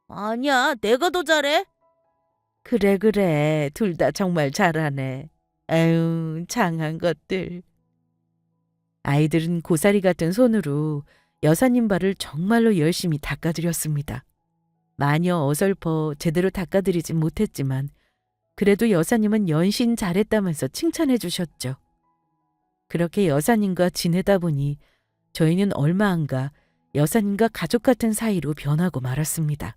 아니야, 내가 더 잘해. 그래, 그래. 둘 다 정말 잘하네. 에휴, 장한 것들. 아이들은 고사리 같은 손으로 여사님 발을 정말로 열심히 닦아드렸습니다. 마녀 어설퍼 제대로 닦아드리진 못했지만 그래도 여사님은 연신 잘했다면서 칭찬해 주셨죠. 그렇게 여사님과 지내다 보니 저희는 얼마 안 가 여사님과 가족 같은 사이로 변하고 말았습니다.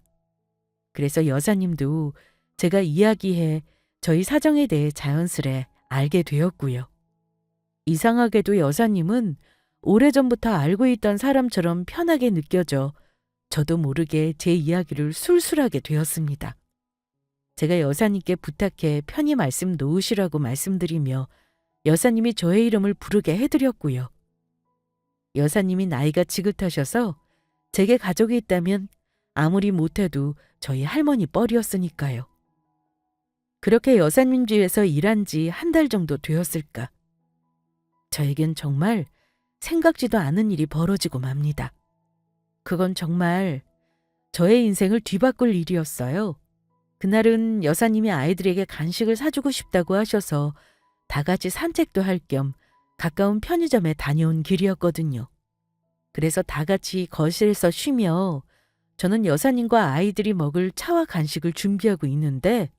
그래서 여사님도 제가 이야기해 저희 사정에 대해 자연스레 알게 되었고요. 이상하게도 여사님은 오래전부터 알고 있던 사람처럼 편하게 느껴져 저도 모르게 제 이야기를 술술하게 되었습니다. 제가 여사님께 부탁해 편히 말씀 놓으시라고 말씀드리며 여사님이 저의 이름을 부르게 해드렸고요. 여사님이 나이가 지긋하셔서 제게 가족이 있다면 아무리 못해도 저희 할머니 뻘이었으니까요. 그렇게 여사님 집에서 일한 지 한 달 정도 되었을까. 저에겐 정말 생각지도 않은 일이 벌어지고 맙니다. 그건 정말 저의 인생을 뒤바꿀 일이었어요. 그날은 여사님이 아이들에게 간식을 사주고 싶다고 하셔서 다 같이 산책도 할 겸 가까운 편의점에 다녀온 길이었거든요. 그래서 다 같이 거실에서 쉬며 저는 여사님과 아이들이 먹을 차와 간식을 준비하고 있는데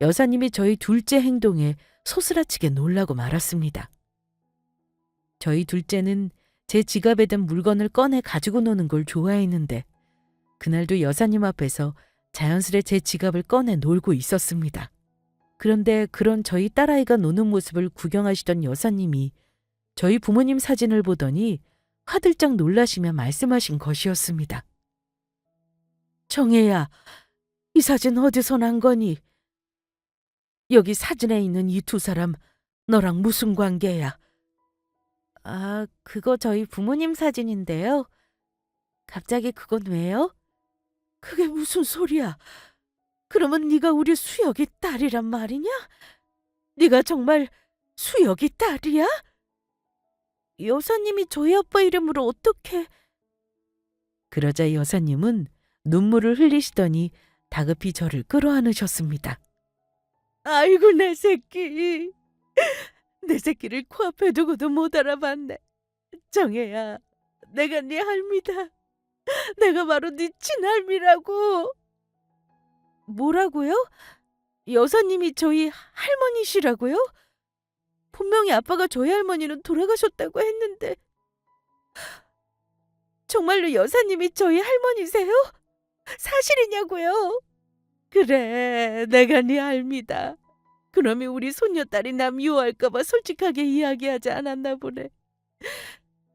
여사님이 저희 둘째 행동에 소스라치게 놀라고 말았습니다. 저희 둘째는 제 지갑에 든 물건을 꺼내 가지고 노는 걸 좋아했는데 그날도 여사님 앞에서 자연스레 제 지갑을 꺼내 놀고 있었습니다. 그런데 그런 저희 딸아이가 노는 모습을 구경하시던 여사님이 저희 부모님 사진을 보더니 화들짝 놀라시며 말씀하신 것이었습니다. 정혜야, 이 사진 어디서 난 거니? 여기 사진에 있는 이 두 사람 너랑 무슨 관계야? 아, 그거 저희 부모님 사진인데요. 갑자기 그건 왜요? 그게 무슨 소리야? 그러면 네가 우리 수혁이 딸이란 말이냐? 네가 정말 수혁이 딸이야? 여사님이 저희 아빠 이름으로 어떻게... 그러자 여사님은 눈물을 흘리시더니 다급히 저를 끌어안으셨습니다. 아이고 내 새끼. 내 새끼를 코앞에 두고도 못 알아봤네. 정혜야, 내가 네 할미다. 내가 바로 네 친할미라고. 뭐라고요? 여사님이 저희 할머니시라고요? 분명히 아빠가 저희 할머니는 돌아가셨다고 했는데. 정말로 여사님이 저희 할머니세요? 사실이냐고요? 그래, 내가 네 알미다. 그놈이 우리 손녀딸이 나 미워할까 봐 솔직하게 이야기하지 않았나 보네.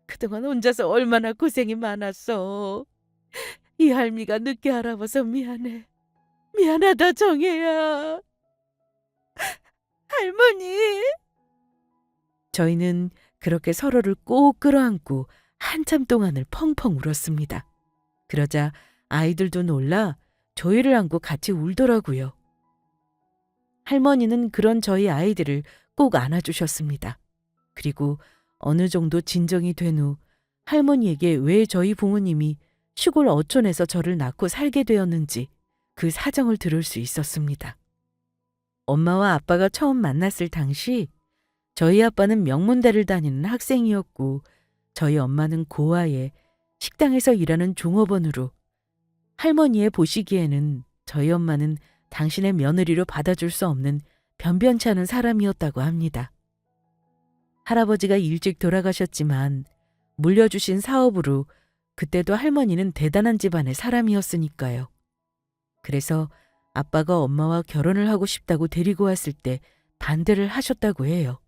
그동안 혼자서 얼마나 고생이 많았어. 이 할미가 늦게 알아봐서 미안해. 미안하다, 정혜야. 할머니. 저희는 그렇게 서로를 꼭 끌어안고 한참 동안을 펑펑 울었습니다. 그러자 아이들도 놀라 저희를 안고 같이 울더라고요. 할머니는 그런 저희 아이들을 꼭 안아주셨습니다. 그리고 어느 정도 진정이 된 후 할머니에게 왜 저희 부모님이 시골 어촌에서 저를 낳고 살게 되었는지 그 사정을 들을 수 있었습니다. 엄마와 아빠가 처음 만났을 당시 저희 아빠는 명문대를 다니는 학생이었고 저희 엄마는 고아에 식당에서 일하는 종업원으로 할머니의 보시기에는 저희 엄마는 당신의 며느리로 받아줄 수 없는 변변치 않은 사람이었다고 합니다. 할아버지가 일찍 돌아가셨지만 물려주신 사업으로 그때도 할머니는 대단한 집안의 사람이었으니까요. 그래서 아빠가 엄마와 결혼을 하고 싶다고 데리고 왔을 때 반대를 하셨다고 해요.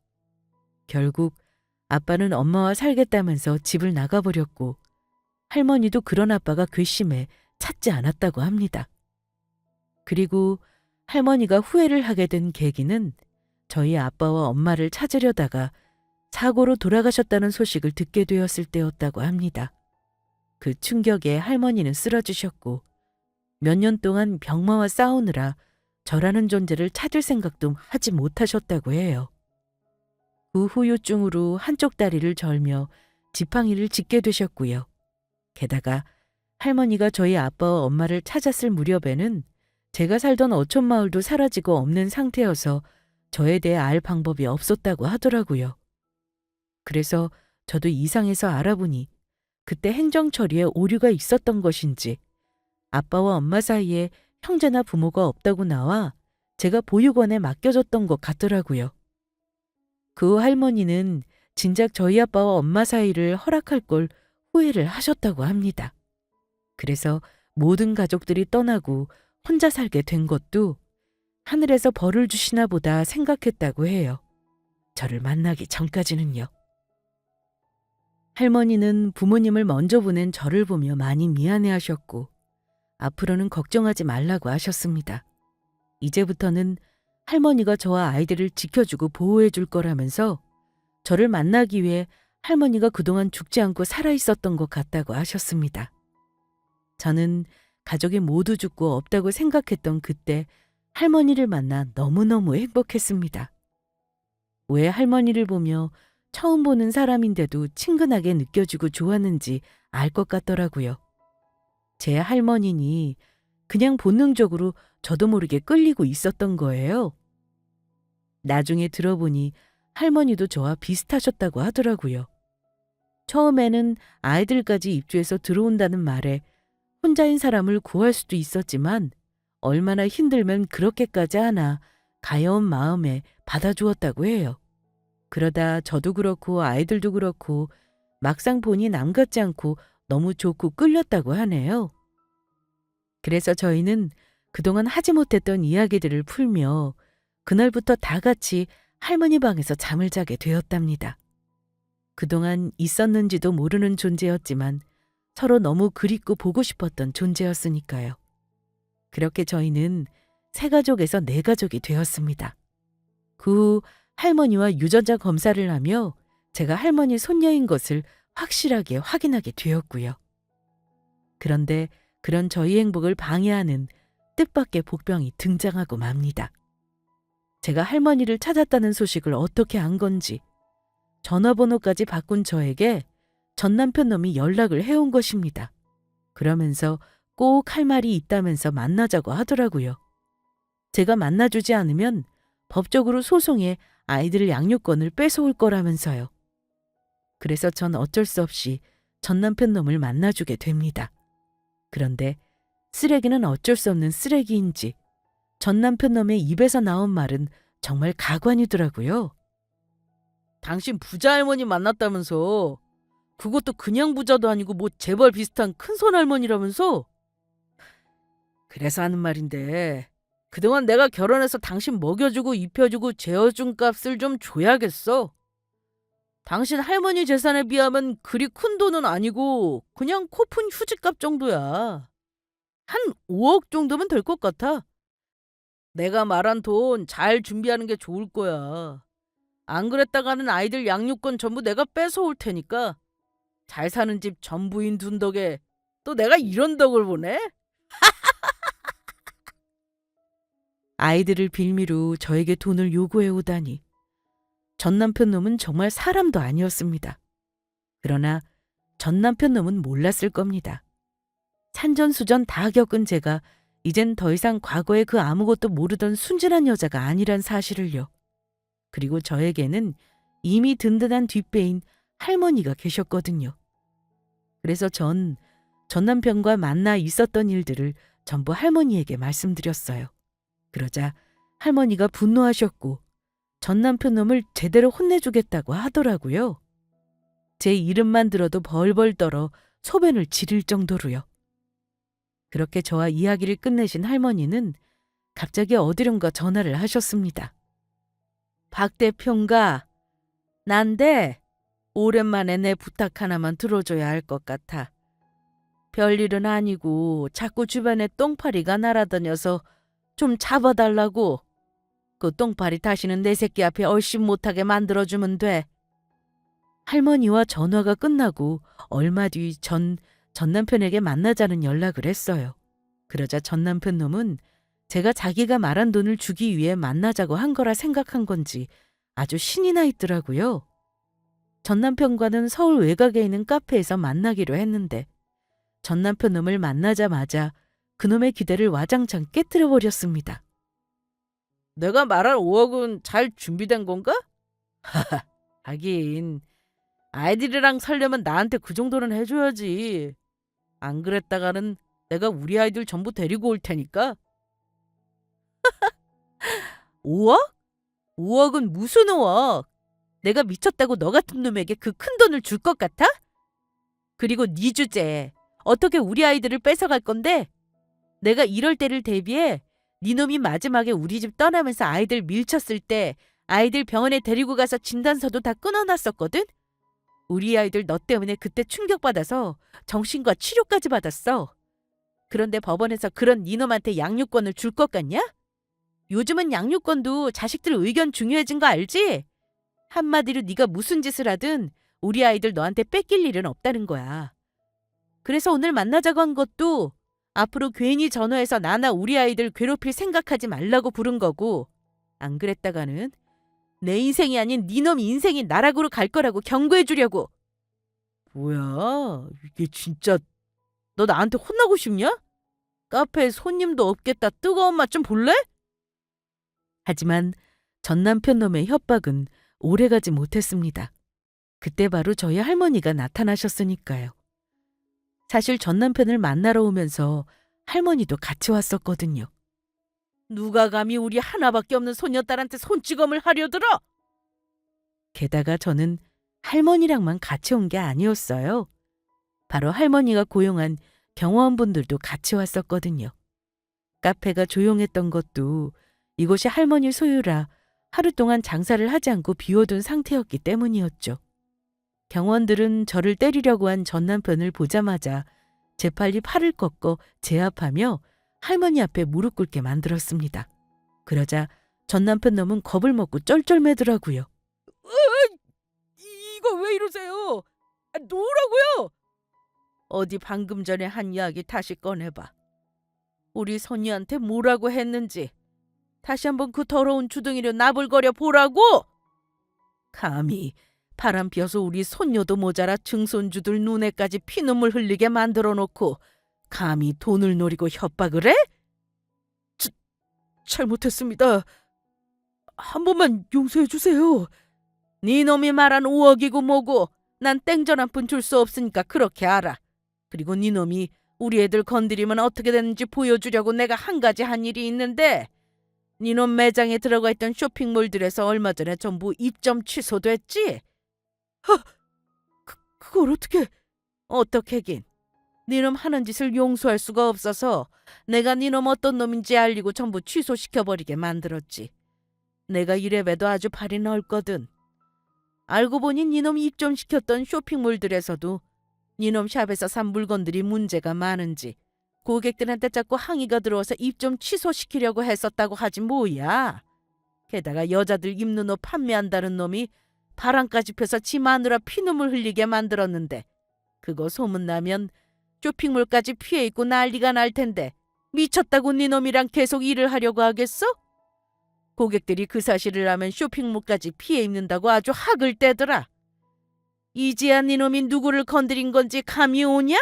결국 아빠는 엄마와 살겠다면서 집을 나가버렸고 할머니도 그런 아빠가 괘씸해 찾지 않았다고 합니다. 그리고 할머니가 후회를 하게 된 계기는 저희 아빠와 엄마를 찾으려다가 사고로 돌아가셨다는 소식을 듣게 되었을 때였다고 합니다. 그 충격에 할머니는 쓰러지셨고 몇 년 동안 병마와 싸우느라 저라는 존재를 찾을 생각도 하지 못하셨다고 해요. 그 후유증으로 한쪽 다리를 절며 지팡이를 짚게 되셨고요. 게다가 할머니가 저희 아빠와 엄마를 찾았을 무렵에는 제가 살던 어촌 마을도 사라지고 없는 상태여서 저에 대해 알 방법이 없었다고 하더라고요. 그래서 저도 이상해서 알아보니 그때 행정 처리에 오류가 있었던 것인지 아빠와 엄마 사이에 형제나 부모가 없다고 나와 제가 보육원에 맡겨졌던 것 같더라고요. 그 할머니는 진작 저희 아빠와 엄마 사이를 허락할 걸 후회를 하셨다고 합니다. 그래서 모든 가족들이 떠나고 혼자 살게 된 것도 하늘에서 벌을 주시나 보다 생각했다고 해요. 저를 만나기 전까지는요. 할머니는 부모님을 먼저 보낸 저를 보며 많이 미안해하셨고 앞으로는 걱정하지 말라고 하셨습니다. 이제부터는 할머니가 저와 아이들을 지켜주고 보호해 줄 거라면서 저를 만나기 위해 할머니가 그동안 죽지 않고 살아있었던 것 같다고 하셨습니다. 저는 가족이 모두 죽고 없다고 생각했던 그때 할머니를 만나 너무너무 행복했습니다. 왜 할머니를 보며 처음 보는 사람인데도 친근하게 느껴지고 좋았는지 알 것 같더라고요. 제 할머니니 그냥 본능적으로 저도 모르게 끌리고 있었던 거예요. 나중에 들어보니 할머니도 저와 비슷하셨다고 하더라고요. 처음에는 아이들까지 입주해서 들어온다는 말에 혼자인 사람을 구할 수도 있었지만 얼마나 힘들면 그렇게까지 하나 가여운 마음에 받아주었다고 해요. 그러다 저도 그렇고 아이들도 그렇고 막상 보니 남 같지 않고 너무 좋고 끌렸다고 하네요. 그래서 저희는 그동안 하지 못했던 이야기들을 풀며 그날부터 다 같이 할머니 방에서 잠을 자게 되었답니다. 그동안 있었는지도 모르는 존재였지만 서로 너무 그립고 보고 싶었던 존재였으니까요. 그렇게 저희는 세 가족에서 네 가족이 되었습니다. 그 후 할머니와 유전자 검사를 하며 제가 할머니 손녀인 것을 확실하게 확인하게 되었고요. 그런데 그런 저희 행복을 방해하는 뜻밖의 복병이 등장하고 맙니다. 제가 할머니를 찾았다는 소식을 어떻게 안 건지 전화번호까지 바꾼 저에게 전 남편 놈이 연락을 해온 것입니다. 그러면서 꼭 할 말이 있다면서 만나자고 하더라고요. 제가 만나주지 않으면 법적으로 소송해 아이들 양육권을 뺏어올 거라면서요. 그래서 전 어쩔 수 없이 전 남편 놈을 만나주게 됩니다. 그런데 쓰레기는 어쩔 수 없는 쓰레기인지 전 남편 놈의 입에서 나온 말은 정말 가관이더라고요. 당신 부자 할머니 만났다면서. 그것도 그냥 부자도 아니고 뭐 재벌 비슷한 큰손 할머니라면서. 그래서 하는 말인데 그동안 내가 결혼해서 당신 먹여주고 입혀주고 재워준 값을 좀 줘야겠어. 당신 할머니 재산에 비하면 그리 큰 돈은 아니고 그냥 코푼 휴지값 정도야. 한 5억 정도면 될 것 같아. 내가 말한 돈 잘 준비하는 게 좋을 거야. 안 그랬다가는 아이들 양육권 전부 내가 뺏어올 테니까 잘 사는 집 전부인 둔 덕에 또 내가 이런 덕을 보네? 아이들을 빌미로 저에게 돈을 요구해 오다니. 전 남편 놈은 정말 사람도 아니었습니다. 그러나 전 남편 놈은 몰랐을 겁니다. 산전수전 다 겪은 제가 이젠 더 이상 과거에 그 아무것도 모르던 순진한 여자가 아니란 사실을요. 그리고 저에게는 이미 든든한 뒷배인 할머니가 계셨거든요. 그래서 전 남편과 만나 있었던 일들을 전부 할머니에게 말씀드렸어요. 그러자 할머니가 분노하셨고 전 남편 놈을 제대로 혼내주겠다고 하더라고요. 제 이름만 들어도 벌벌 떨어 소변을 지릴 정도로요. 그렇게 저와 이야기를 끝내신 할머니는 갑자기 어디론가 전화를 하셨습니다. 박 대표인가? 난데 오랜만에 내 부탁 하나만 들어줘야 할 것 같아. 별일은 아니고 자꾸 주변에 똥파리가 날아다녀서 좀 잡아달라고. 그 똥파리 다시는 내 새끼 앞에 얼씬 못하게 만들어주면 돼. 할머니와 전화가 끝나고 얼마 뒤 전 남편에게 만나자는 연락을 했어요. 그러자 전 남편 놈은 제가 자기가 말한 돈을 주기 위해 만나자고 한 거라 생각한 건지 아주 신이 나 있더라고요. 전 남편과는 서울 외곽에 있는 카페에서 만나기로 했는데 전 남편 놈을 만나자마자 그놈의 기대를 와장창 깨뜨려 버렸습니다. 내가 말한 5억은 잘 준비된 건가? 하긴 아이들이랑 살려면 나한테 그 정도는 해줘야지. 안 그랬다가는 내가 우리 아이들 전부 데리고 올 테니까. 5억? 5억은 무슨 5억? 내가 미쳤다고 너 같은 놈에게 그 큰 돈을 줄 것 같아? 그리고 네 주제 어떻게 우리 아이들을 뺏어갈 건데? 내가 이럴 때를 대비해 네 놈이 마지막에 우리 집 떠나면서 아이들 밀쳤을 때 아이들 병원에 데리고 가서 진단서도 다 끊어놨었거든? 우리 아이들 너 때문에 그때 충격받아서 정신과 치료까지 받았어. 그런데 법원에서 그런 네 놈한테 양육권을 줄 것 같냐? 요즘은 양육권도 자식들 의견 중요해진 거 알지? 한마디로 네가 무슨 짓을 하든 우리 아이들 너한테 뺏길 일은 없다는 거야. 그래서 오늘 만나자고 한 것도 앞으로 괜히 전화해서 나나 우리 아이들 괴롭힐 생각하지 말라고 부른 거고, 안 그랬다가는 내 인생이 아닌 네 놈 인생이 나락으로 갈 거라고 경고해 주려고. 뭐야, 이게 진짜 너 나한테 혼나고 싶냐? 카페에 손님도 없겠다. 뜨거운 맛 좀 볼래? 하지만 전 남편 놈의 협박은 오래가지 못했습니다. 그때 바로 저희 할머니가 나타나셨으니까요. 사실 전 남편을 만나러 오면서 할머니도 같이 왔었거든요. 누가 감히 우리 하나밖에 없는 소녀딸한테 손찌검을 하려 들어? 게다가 저는 할머니랑만 같이 온 게 아니었어요. 바로 할머니가 고용한 경호원분들도 같이 왔었거든요. 카페가 조용했던 것도 이곳이 할머니 소유라 하루 동안 장사를 하지 않고 비워둔 상태였기 때문이었죠. 경원들은 저를 때리려고 한 전 남편을 보자마자 재빨리 팔을 꺾어 제압하며 할머니 앞에 무릎 꿇게 만들었습니다. 그러자 전 남편 놈은 겁을 먹고 쩔쩔매더라고요. 이거 왜 이러세요? 놓으라고요! 어디 방금 전에 한 이야기 다시 꺼내봐. 우리 선이한테 뭐라고 했는지 다시 한번 그 더러운 주둥이로 나불거려 보라고! 감히 바람 피어서 우리 손녀도 모자라 증손주들 눈에까지 피눈물 흘리게 만들어 놓고 감히 돈을 노리고 협박을 해? 잘못했습니다. 한 번만 용서해 주세요. 네 놈이 말한 5억이고 뭐고 난 땡전 한 푼 줄 수 없으니까 그렇게 알아. 그리고 네 놈이 우리 애들 건드리면 어떻게 되는지 보여주려고 내가 한 가지 한 일이 있는데 네 놈 매장에 들어가 있던 쇼핑몰들에서 얼마 전에 전부 입점 취소됐지? 그걸 어떻게... 어떻게긴. 네 놈 하는 짓을 용서할 수가 없어서 내가 니놈 어떤 놈인지 알리고 전부 취소시켜버리게 만들었지. 내가 이래봬도 아주 발이 넓거든. 알고 보니 니놈 입점시켰던 쇼핑몰들에서도 니놈 샵에서 산 물건들이 문제가 많은지 고객들한테 자꾸 항의가 들어와서 입점 취소시키려고 했었다고 하지 뭐야. 게다가 여자들 입는 옷 판매한다는 놈이 바람까지 펴서 지 마누라 피눈물 흘리게 만들었는데 그거 소문나면 쇼핑몰까지 피해 있고 난리가 날 텐데 미쳤다고 니놈이랑 계속 일을 하려고 하겠어? 고객들이 그 사실을 알면 쇼핑몰까지 피해 입는다고 아주 학을 떼더라. 이제야 니놈이 누구를 건드린 건지 감이 오냐?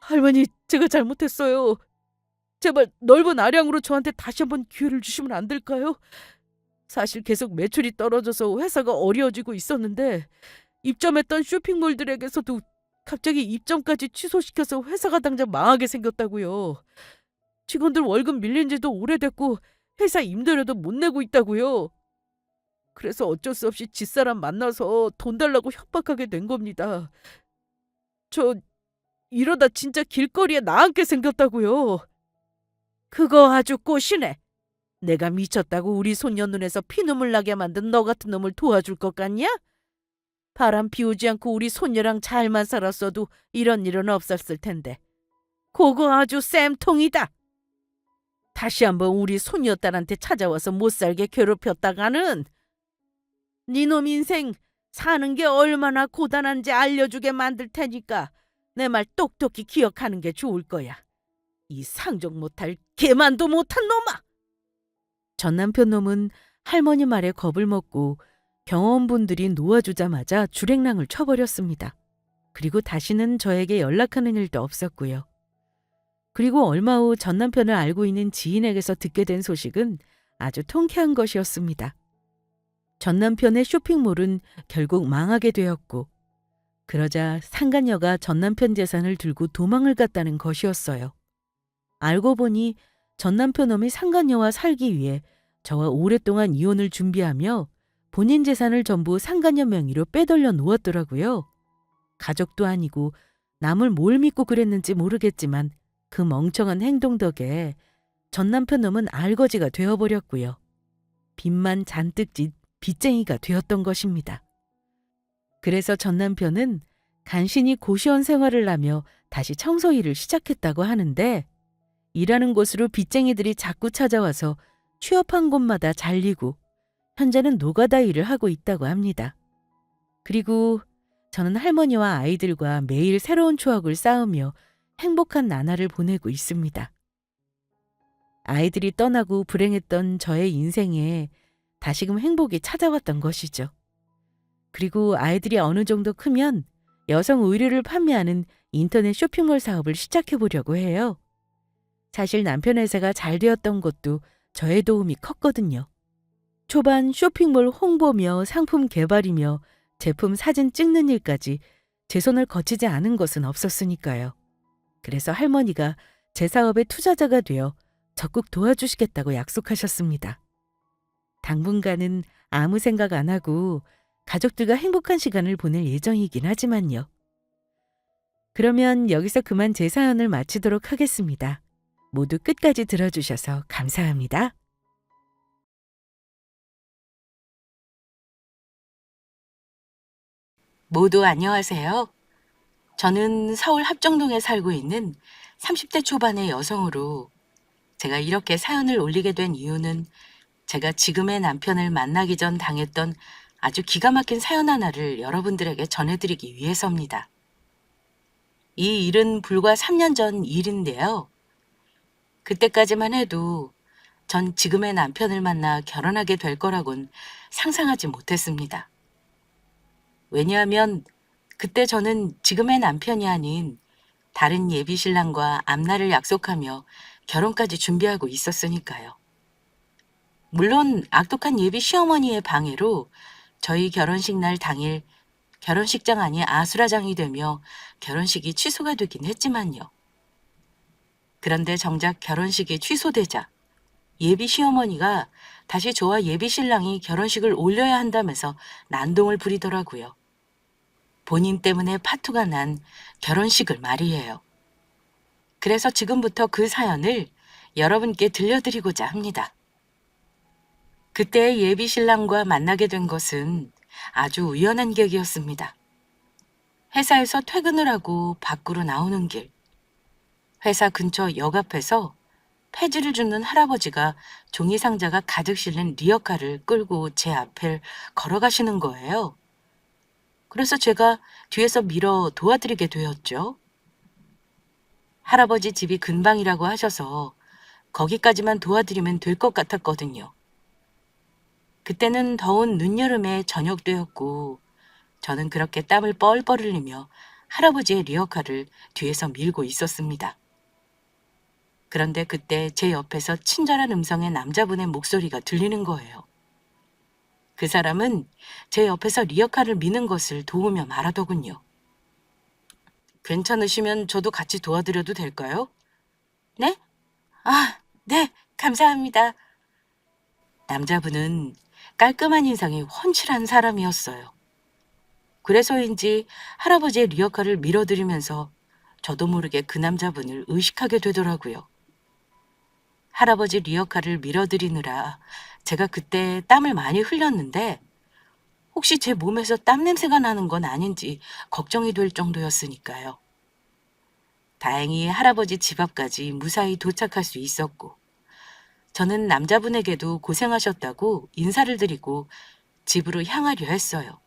할머니, 제가 잘못했어요. 제발 넓은 아량으로 저한테 다시 한번 기회를 주시면 안 될까요? 사실 계속 매출이 떨어져서 회사가 어려워지고 있었는데 입점했던 쇼핑몰들에게서도 갑자기 입점까지 취소시켜서 회사가 당장 망하게 생겼다고요. 직원들 월급 밀린 지도 오래됐고 회사 임대료도 못 내고 있다고요. 그래서 어쩔 수 없이 집사람 만나서 돈 달라고 협박하게 된 겁니다. 저 이러다 진짜 길거리에 나앉게 생겼다고요. 그거 아주 꼬시네. 내가 미쳤다고 우리 손녀 눈에서 피눈물 나게 만든 너 같은 놈을 도와줄 것 같냐? 바람 피우지 않고 우리 손녀랑 잘만 살았어도 이런 일은 없었을 텐데. 그거 아주 쌤통이다. 다시 한번 우리 손녀 딸한테 찾아와서 못살게 괴롭혔다가는 니놈 인생 사는 게 얼마나 고단한지 알려주게 만들 테니까 내 말 똑똑히 기억하는 게 좋을 거야. 이 상종 못할 개만도 못한 놈아! 전 남편 놈은 할머니 말에 겁을 먹고 경호원분들이 놓아주자마자 줄행랑을 쳐버렸습니다. 그리고 다시는 저에게 연락하는 일도 없었고요. 그리고 얼마 후 전 남편을 알고 있는 지인에게서 듣게 된 소식은 아주 통쾌한 것이었습니다. 전 남편의 쇼핑몰은 결국 망하게 되었고 그러자 상간녀가 전 남편 재산을 들고 도망을 갔다는 것이었어요. 알고 보니 전 남편 놈이 상간녀와 살기 위해 저와 오랫동안 이혼을 준비하며 본인 재산을 전부 상간녀 명의로 빼돌려 놓았더라고요. 가족도 아니고 남을 뭘 믿고 그랬는지 모르겠지만 그 멍청한 행동 덕에 전 남편 놈은 알거지가 되어버렸고요. 빚만 잔뜩 진 빚쟁이가 되었던 것입니다. 그래서 전 남편은 간신히 고시원 생활을 하며 다시 청소 일을 시작했다고 하는데 일하는 곳으로 빚쟁이들이 자꾸 찾아와서 취업한 곳마다 잘리고 현재는 노가다 일을 하고 있다고 합니다. 그리고 저는 할머니와 아이들과 매일 새로운 추억을 쌓으며 행복한 나날을 보내고 있습니다. 아이들이 떠나고 불행했던 저의 인생에 다시금 행복이 찾아왔던 것이죠. 그리고 아이들이 어느 정도 크면 여성 의류를 판매하는 인터넷 쇼핑몰 사업을 시작해 보려고 해요. 사실 남편 회사가 잘 되었던 것도 저의 도움이 컸거든요. 초반 쇼핑몰 홍보며 상품 개발이며 제품 사진 찍는 일까지 제 손을 거치지 않은 것은 없었으니까요. 그래서 할머니가 제 사업의 투자자가 되어 적극 도와주시겠다고 약속하셨습니다. 당분간은 아무 생각 안 하고 가족들과 행복한 시간을 보낼 예정이긴 하지만요. 그러면 여기서 그만 제 사연을 마치도록 하겠습니다. 모두 끝까지 들어주셔서 감사합니다. 모두 안녕하세요. 저는 서울 합정동에 살고 있는 30대 초반의 여성으로 제가 이렇게 사연을 올리게 된 이유는 제가 지금의 남편을 만나기 전 당했던 아주 기가 막힌 사연 하나를 여러분들에게 전해드리기 위해서입니다. 이 일은 불과 3년 전 일인데요. 그때까지만 해도 전 지금의 남편을 만나 결혼하게 될 거라곤 상상하지 못했습니다. 왜냐하면 그때 저는 지금의 남편이 아닌 다른 예비 신랑과 앞날을 약속하며 결혼까지 준비하고 있었으니까요. 물론 악독한 예비 시어머니의 방해로 저희 결혼식 날 당일 결혼식장 안이 아수라장이 되며 결혼식이 취소가 되긴 했지만요. 그런데 정작 결혼식이 취소되자 예비 시어머니가 다시 저와 예비 신랑이 결혼식을 올려야 한다면서 난동을 부리더라고요. 본인 때문에 파토가 난 결혼식을 말이에요. 그래서 지금부터 그 사연을 여러분께 들려드리고자 합니다. 그때 예비 신랑과 만나게 된 것은 아주 우연한 계기였습니다. 회사에서 퇴근을 하고 밖으로 나오는 길, 회사 근처 역 앞에서 폐지를 줍는 할아버지가 종이 상자가 가득 실린 리어카를 끌고 제 앞을 걸어가시는 거예요. 그래서 제가 뒤에서 밀어 도와드리게 되었죠. 할아버지 집이 근방이라고 하셔서 거기까지만 도와드리면 될 것 같았거든요. 그때는 더운 늦여름의 저녁 때였고 저는 그렇게 땀을 뻘뻘 흘리며 할아버지의 리어카를 뒤에서 밀고 있었습니다. 그런데 그때 제 옆에서 친절한 음성의 남자분의 목소리가 들리는 거예요. 그 사람은 제 옆에서 리어카를 미는 것을 도우며 말하더군요. 괜찮으시면 저도 같이 도와드려도 될까요? 네? 아, 네, 감사합니다. 남자분은 깔끔한 인상이 훤칠한 사람이었어요. 그래서인지 할아버지의 리어카를 밀어드리면서 저도 모르게 그 남자분을 의식하게 되더라고요. 할아버지 리어카를 밀어드리느라 제가 그때 땀을 많이 흘렸는데 혹시 제 몸에서 땀 냄새가 나는 건 아닌지 걱정이 될 정도였으니까요. 다행히 할아버지 집 앞까지 무사히 도착할 수 있었고 저는 남자분에게도 고생하셨다고 인사를 드리고 집으로 향하려 했어요.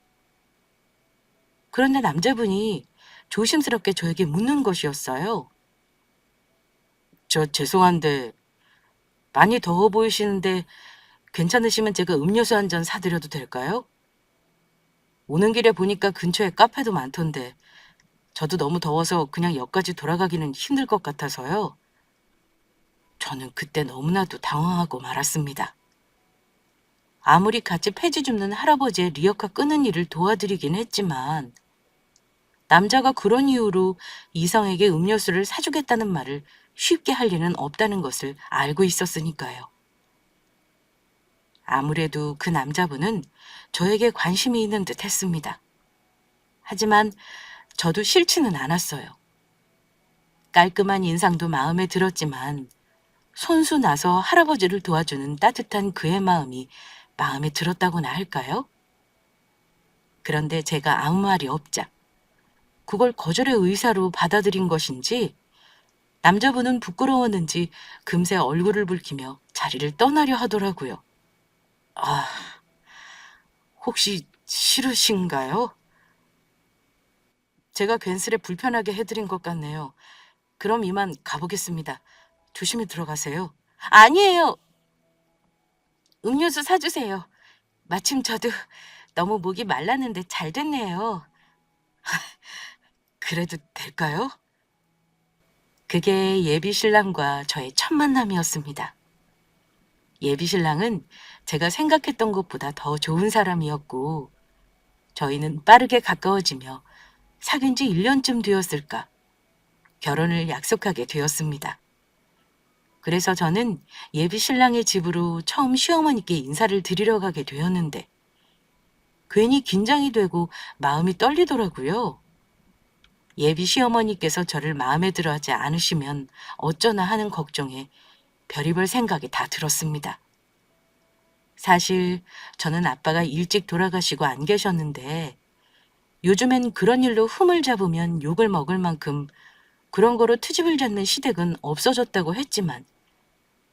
그런데 남자분이 조심스럽게 저에게 묻는 것이었어요. 저 죄송한데 많이 더워 보이시는데 괜찮으시면 제가 음료수 한 잔 사드려도 될까요? 오는 길에 보니까 근처에 카페도 많던데 저도 너무 더워서 그냥 역까지 돌아가기는 힘들 것 같아서요. 저는 그때 너무나도 당황하고 말았습니다. 아무리 같이 폐지 줍는 할아버지의 리어카 끄는 일을 도와드리긴 했지만 남자가 그런 이유로 이성에게 음료수를 사주겠다는 말을 쉽게 할 리는 없다는 것을 알고 있었으니까요. 아무래도 그 남자분은 저에게 관심이 있는 듯 했습니다. 하지만 저도 싫지는 않았어요. 깔끔한 인상도 마음에 들었지만 손수 나서 할아버지를 도와주는 따뜻한 그의 마음이 마음에 들었다고나 할까요? 그런데 제가 아무 말이 없자 그걸 거절의 의사로 받아들인 것인지 남자분은 부끄러웠는지 금세 얼굴을 붉히며 자리를 떠나려 하더라고요. 아, 혹시 싫으신가요? 제가 괜스레 불편하게 해드린 것 같네요. 그럼 이만 가보겠습니다. 조심히 들어가세요. 아니에요. 음료수 사주세요. 마침 저도 너무 목이 말랐는데 잘 됐네요. 그래도 될까요? 그게 예비 신랑과 저의 첫 만남이었습니다. 예비 신랑은 제가 생각했던 것보다 더 좋은 사람이었고 저희는 빠르게 가까워지며 사귄 지 1년쯤 되었을까 결혼을 약속하게 되었습니다. 그래서 저는 예비 신랑의 집으로 처음 시어머니께 인사를 드리러 가게 되었는데 괜히 긴장이 되고 마음이 떨리더라고요. 예비 시어머니께서 저를 마음에 들어하지 않으시면 어쩌나 하는 걱정에 별의별 생각이 다 들었습니다. 사실 저는 아빠가 일찍 돌아가시고 안 계셨는데 요즘엔 그런 일로 흠을 잡으면 욕을 먹을 만큼 그런 거로 트집을 잡는 시댁은 없어졌다고 했지만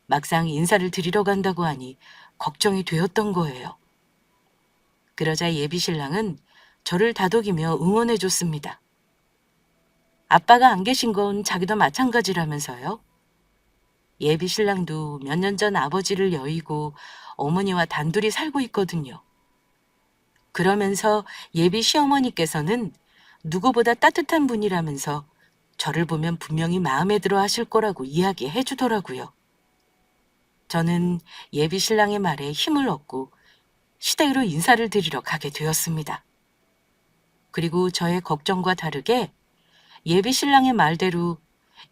막상 인사를 드리러 간다고 하니 걱정이 되었던 거예요. 그러자 예비 신랑은 저를 다독이며 응원해 줬습니다. 아빠가 안 계신 건 자기도 마찬가지라면서요. 예비 신랑도 몇 년 전 아버지를 여의고 어머니와 단둘이 살고 있거든요. 그러면서 예비 시어머니께서는 누구보다 따뜻한 분이라면서 저를 보면 분명히 마음에 들어 하실 거라고 이야기해 주더라고요. 저는 예비 신랑의 말에 힘을 얻고 시댁으로 인사를 드리러 가게 되었습니다. 그리고 저의 걱정과 다르게 예비 신랑의 말대로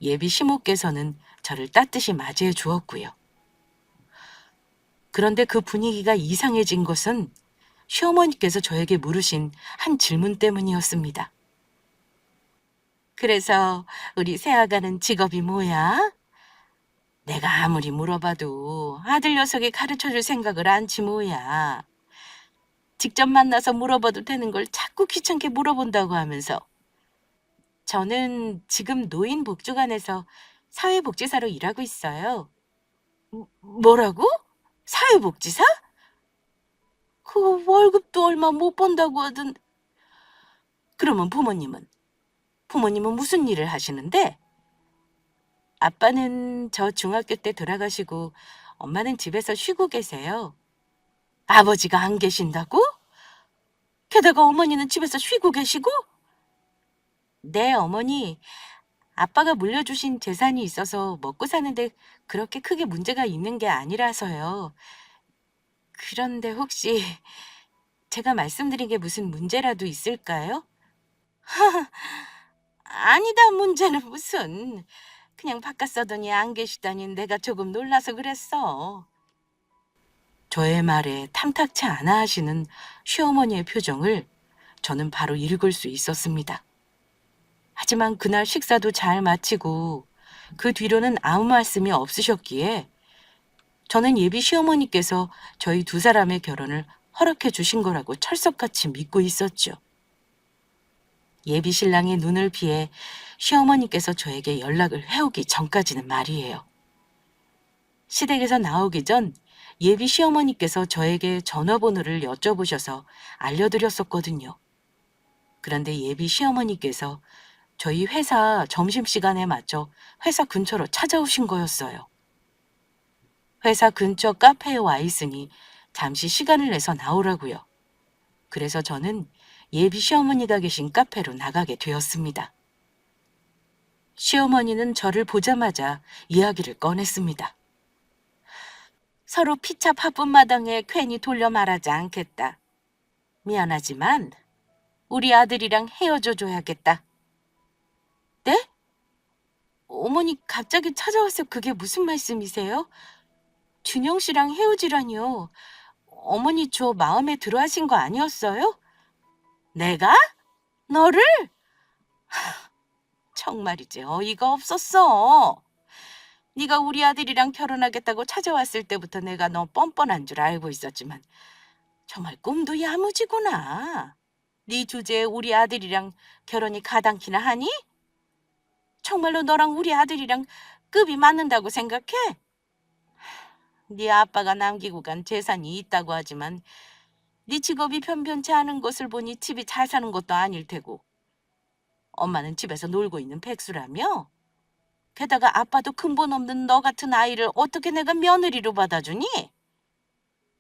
예비 시모께서는 저를 따뜻이 맞이해 주었고요. 그런데 그 분위기가 이상해진 것은 시어머니께서 저에게 물으신 한 질문 때문이었습니다. 그래서 우리 새아가는 직업이 뭐야? 내가 아무리 물어봐도 아들 녀석이 가르쳐줄 생각을 안지 뭐야. 직접 만나서 물어봐도 되는 걸 자꾸 귀찮게 물어본다고 하면서. 저는 지금 노인복지관에서 사회복지사로 일하고 있어요. 뭐라고? 사회복지사? 그 월급도 얼마 못 번다고 하던. 그러면 부모님은? 부모님은 무슨 일을 하시는데? 아빠는 저 중학교 때 돌아가시고 엄마는 집에서 쉬고 계세요. 아버지가 안 계신다고? 게다가 어머니는 집에서 쉬고 계시고? 네, 어머니. 아빠가 물려주신 재산이 있어서 먹고 사는데 그렇게 크게 문제가 있는 게 아니라서요. 그런데 혹시 제가 말씀드린 게 무슨 문제라도 있을까요? 아니다, 문제는 무슨. 그냥 바깥 서더니 안 계시다니 내가 조금 놀라서 그랬어. 저의 말에 탐탁치 않아 하시는 시어머니의 표정을 저는 바로 읽을 수 있었습니다. 하지만 그날 식사도 잘 마치고 그 뒤로는 아무 말씀이 없으셨기에 저는 예비 시어머니께서 저희 두 사람의 결혼을 허락해 주신 거라고 철석같이 믿고 있었죠. 예비 신랑의 눈을 피해 시어머니께서 저에게 연락을 해오기 전까지는 말이에요. 시댁에서 나오기 전 예비 시어머니께서 저에게 전화번호를 여쭤보셔서 알려드렸었거든요. 그런데 예비 시어머니께서 저희 회사 점심시간에 맞춰 회사 근처로 찾아오신 거였어요. 회사 근처 카페에 와 있으니 잠시 시간을 내서 나오라고요. 그래서 저는 예비 시어머니가 계신 카페로 나가게 되었습니다. 시어머니는 저를 보자마자 이야기를 꺼냈습니다. 서로 피차 바쁜 마당에 괜히 돌려 말하지 않겠다. 미안하지만 우리 아들이랑 헤어져 줘야겠다. 네? 어머니 갑자기 찾아와서 그게 무슨 말씀이세요? 준영 씨랑 헤어지라니요. 어머니 저 마음에 들어 하신 거 아니었어요? 내가? 너를? 정말이지 어이가 없었어. 네가 우리 아들이랑 결혼하겠다고 찾아왔을 때부터 내가 너 뻔뻔한 줄 알고 있었지만 정말 꿈도 야무지구나. 네 주제에 우리 아들이랑 결혼이 가당키나 하니? 정말로 너랑 우리 아들이랑 급이 맞는다고 생각해? 네 아빠가 남기고 간 재산이 있다고 하지만 네 직업이 변변치 않은 것을 보니 집이 잘 사는 것도 아닐 테고 엄마는 집에서 놀고 있는 백수라며? 게다가 아빠도 근본 없는 너 같은 아이를 어떻게 내가 며느리로 받아주니?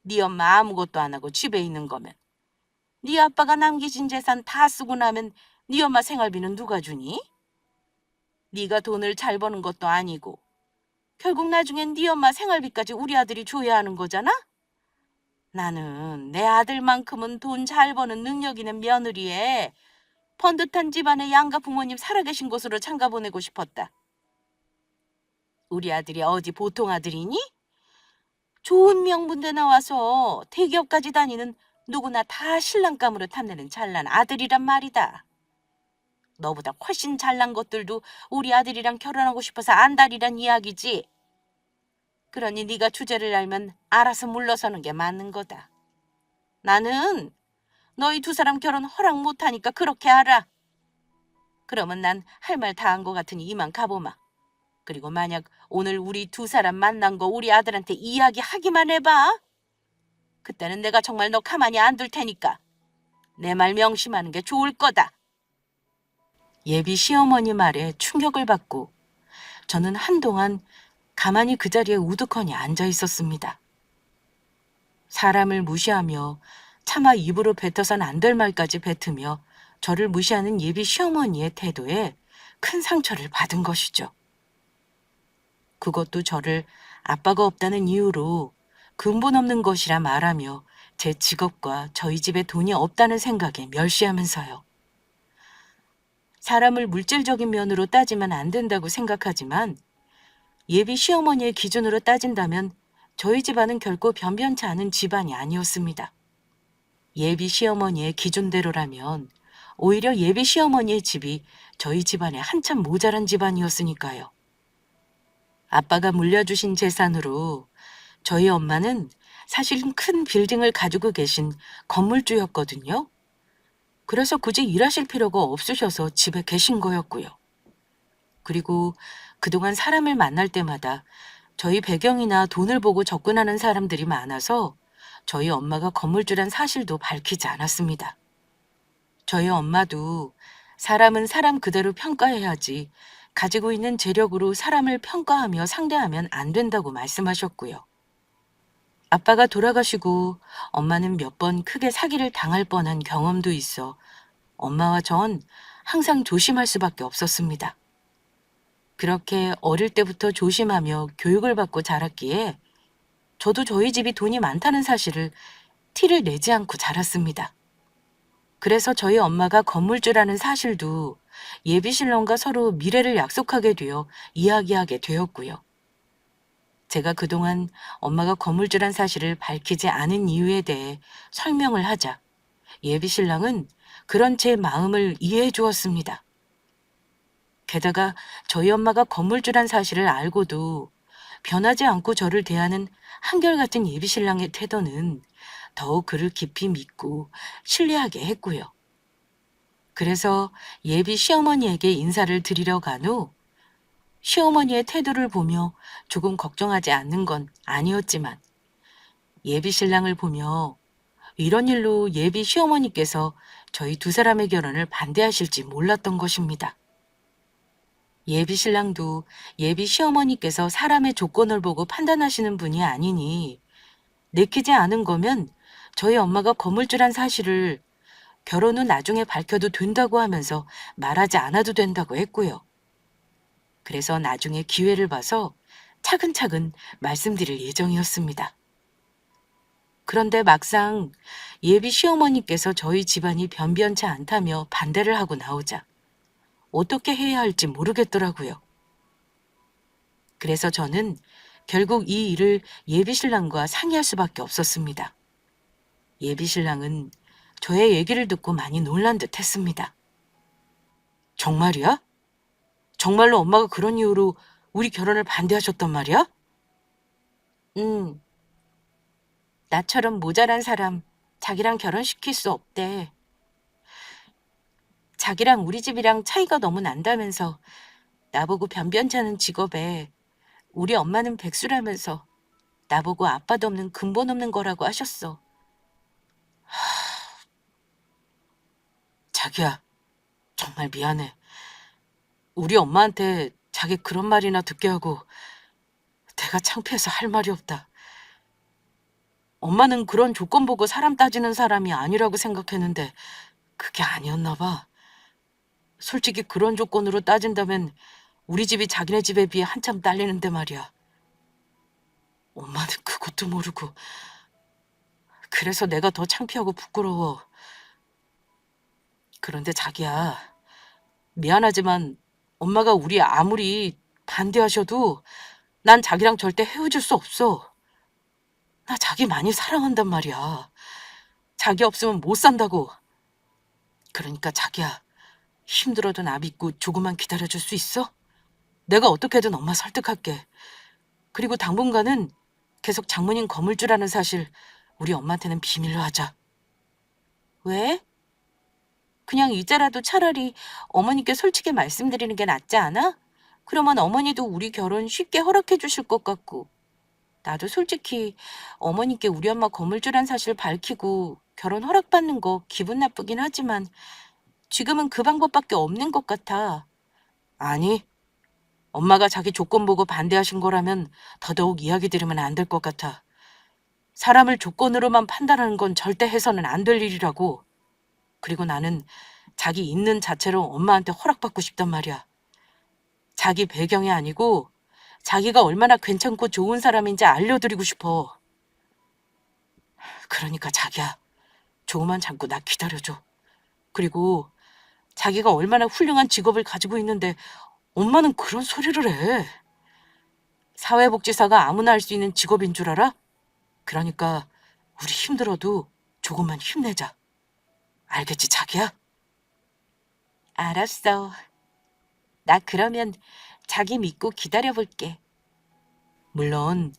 네 엄마 아무것도 안 하고 집에 있는 거면 네 아빠가 남기신 재산 다 쓰고 나면 네 엄마 생활비는 누가 주니? 네가 돈을 잘 버는 것도 아니고 결국 나중엔 네 엄마 생활비까지 우리 아들이 줘야 하는 거잖아? 나는 내 아들만큼은 돈 잘 버는 능력 있는 며느리에 번듯한 집안의 양가 부모님 살아계신 곳으로 장가 보내고 싶었다. 우리 아들이 어디 보통 아들이니? 좋은 명문대 나와서 대기업까지 다니는 누구나 다 신랑감으로 탐내는 잘난 아들이란 말이다. 너보다 훨씬 잘난 것들도 우리 아들이랑 결혼하고 싶어서 안달이란 이야기지. 그러니 네가 주제를 알면 알아서 물러서는 게 맞는 거다. 나는 너희 두 사람 결혼 허락 못하니까 그렇게 알아. 그러면 난 할 말 다 한 거 같으니 이만 가보마. 그리고 만약 오늘 우리 두 사람 만난 거 우리 아들한테 이야기하기만 해봐. 그때는 내가 정말 너 가만히 안 둘 테니까 내 말 명심하는 게 좋을 거다. 예비 시어머니 말에 충격을 받고 저는 한동안 가만히 그 자리에 우두커니 앉아 있었습니다. 사람을 무시하며 차마 입으로 뱉어선 안 될 말까지 뱉으며 저를 무시하는 예비 시어머니의 태도에 큰 상처를 받은 것이죠. 그것도 저를 아빠가 없다는 이유로 근본 없는 것이라 말하며 제 직업과 저희 집에 돈이 없다는 생각에 멸시하면서요. 사람을 물질적인 면으로 따지면 안 된다고 생각하지만 예비 시어머니의 기준으로 따진다면 저희 집안은 결코 변변치 않은 집안이 아니었습니다. 예비 시어머니의 기준대로라면 오히려 예비 시어머니의 집이 저희 집안에 한참 모자란 집안이었으니까요. 아빠가 물려주신 재산으로 저희 엄마는 사실은 큰 빌딩을 가지고 계신 건물주였거든요. 그래서 굳이 일하실 필요가 없으셔서 집에 계신 거였고요. 그리고 그동안 사람을 만날 때마다 저희 배경이나 돈을 보고 접근하는 사람들이 많아서 저희 엄마가 건물주란 사실도 밝히지 않았습니다. 저희 엄마도 사람은 사람 그대로 평가해야지 가지고 있는 재력으로 사람을 평가하며 상대하면 안 된다고 말씀하셨고요. 아빠가 돌아가시고 엄마는 몇 번 크게 사기를 당할 뻔한 경험도 있어 엄마와 전 항상 조심할 수밖에 없었습니다. 그렇게 어릴 때부터 조심하며 교육을 받고 자랐기에 저도 저희 집이 돈이 많다는 사실을 티를 내지 않고 자랐습니다. 그래서 저희 엄마가 건물주라는 사실도 예비신랑과 서로 미래를 약속하게 되어 이야기하게 되었고요. 제가 그동안 엄마가 건물주란 사실을 밝히지 않은 이유에 대해 설명을 하자 예비신랑은 그런 제 마음을 이해해 주었습니다. 게다가 저희 엄마가 건물주란 사실을 알고도 변하지 않고 저를 대하는 한결같은 예비신랑의 태도는 더욱 그를 깊이 믿고 신뢰하게 했고요. 그래서 예비 시어머니에게 인사를 드리러 간 후 시어머니의 태도를 보며 조금 걱정하지 않는 건 아니었지만 예비 신랑을 보며 이런 일로 예비 시어머니께서 저희 두 사람의 결혼을 반대하실지 몰랐던 것입니다. 예비 신랑도 예비 시어머니께서 사람의 조건을 보고 판단하시는 분이 아니니 내키지 않은 거면 저희 엄마가 건물주란 사실을 결혼 후 나중에 밝혀도 된다고 하면서 말하지 않아도 된다고 했고요. 그래서 나중에 기회를 봐서 차근차근 말씀드릴 예정이었습니다. 그런데 막상 예비 시어머니께서 저희 집안이 변변치 않다며 반대를 하고 나오자 어떻게 해야 할지 모르겠더라고요. 그래서 저는 결국 이 일을 예비 신랑과 상의할 수밖에 없었습니다. 예비 신랑은 저의 얘기를 듣고 많이 놀란 듯 했습니다. 정말이야? 정말로 엄마가 그런 이유로 우리 결혼을 반대하셨단 말이야? 응. 나처럼 모자란 사람 자기랑 결혼시킬 수 없대. 자기랑 우리 집이랑 차이가 너무 난다면서 나보고 변변치 않은 직업에 우리 엄마는 백수라면서 나보고 아빠도 없는 근본 없는 거라고 하셨어. 자기야, 정말 미안해. 우리 엄마한테 자기 그런 말이나 듣게 하고 내가 창피해서 할 말이 없다. 엄마는 그런 조건 보고 사람 따지는 사람이 아니라고 생각했는데 그게 아니었나 봐. 솔직히 그런 조건으로 따진다면 우리 집이 자기네 집에 비해 한참 딸리는데 말이야. 엄마는 그것도 모르고. 그래서 내가 더 창피하고 부끄러워. 그런데 자기야, 미안하지만 엄마가 우리 아무리 반대하셔도 난 자기랑 절대 헤어질 수 없어. 나 자기 많이 사랑한단 말이야. 자기 없으면 못 산다고. 그러니까 자기야, 힘들어도 나 믿고 조금만 기다려줄 수 있어? 내가 어떻게든 엄마 설득할게. 그리고 당분간은 계속 장모님 건물주라는 사실 우리 엄마한테는 비밀로 하자. 왜? 그냥 이제라도 차라리 어머니께 솔직히 말씀드리는 게 낫지 않아? 그러면 어머니도 우리 결혼 쉽게 허락해 주실 것 같고. 나도 솔직히 어머니께 우리 엄마 건물주란 사실 밝히고 결혼 허락받는 거 기분 나쁘긴 하지만 지금은 그 방법밖에 없는 것 같아. 아니, 엄마가 자기 조건 보고 반대하신 거라면 더더욱 이야기 들으면 안 될 것 같아. 사람을 조건으로만 판단하는 건 절대 해서는 안 될 일이라고. 그리고 나는 자기 있는 자체로 엄마한테 허락받고 싶단 말이야. 자기 배경이 아니고 자기가 얼마나 괜찮고 좋은 사람인지 알려드리고 싶어. 그러니까 자기야, 조금만 참고 나 기다려줘. 그리고 자기가 얼마나 훌륭한 직업을 가지고 있는데 엄마는 그런 소리를 해. 사회복지사가 아무나 할 수 있는 직업인 줄 알아? 그러니까 우리 힘들어도 조금만 힘내자. 알겠지, 자기야? 알았어. 나 그러면 자기 믿고 기다려볼게. 물론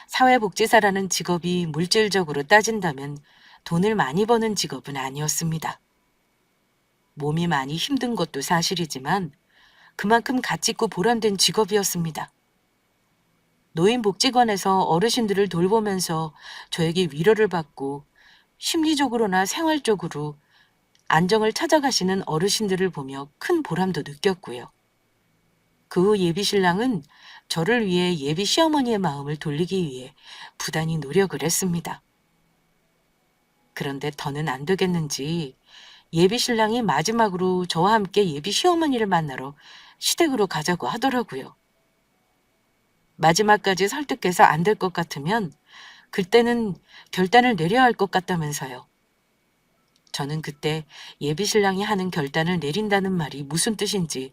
사회복지사라는 직업이 물질적으로 따진다면 돈을 많이 버는 직업은 아니었습니다. 몸이 많이 힘든 것도 사실이지만 그만큼 가치 있고 보람된 직업이었습니다. 노인복지관에서 어르신들을 돌보면서 저에게 위로를 받고 심리적으로나 생활적으로 안정을 찾아가시는 어르신들을 보며 큰 보람도 느꼈고요. 그 후 예비신랑은 저를 위해 예비 시어머니의 마음을 돌리기 위해 부단히 노력을 했습니다. 그런데 더는 안 되겠는지 예비신랑이 마지막으로 저와 함께 예비 시어머니를 만나러 시댁으로 가자고 하더라고요. 마지막까지 설득해서 안 될 것 같으면 그때는 결단을 내려야 할 것 같다면서요. 저는 그때 예비신랑이 하는 결단을 내린다는 말이 무슨 뜻인지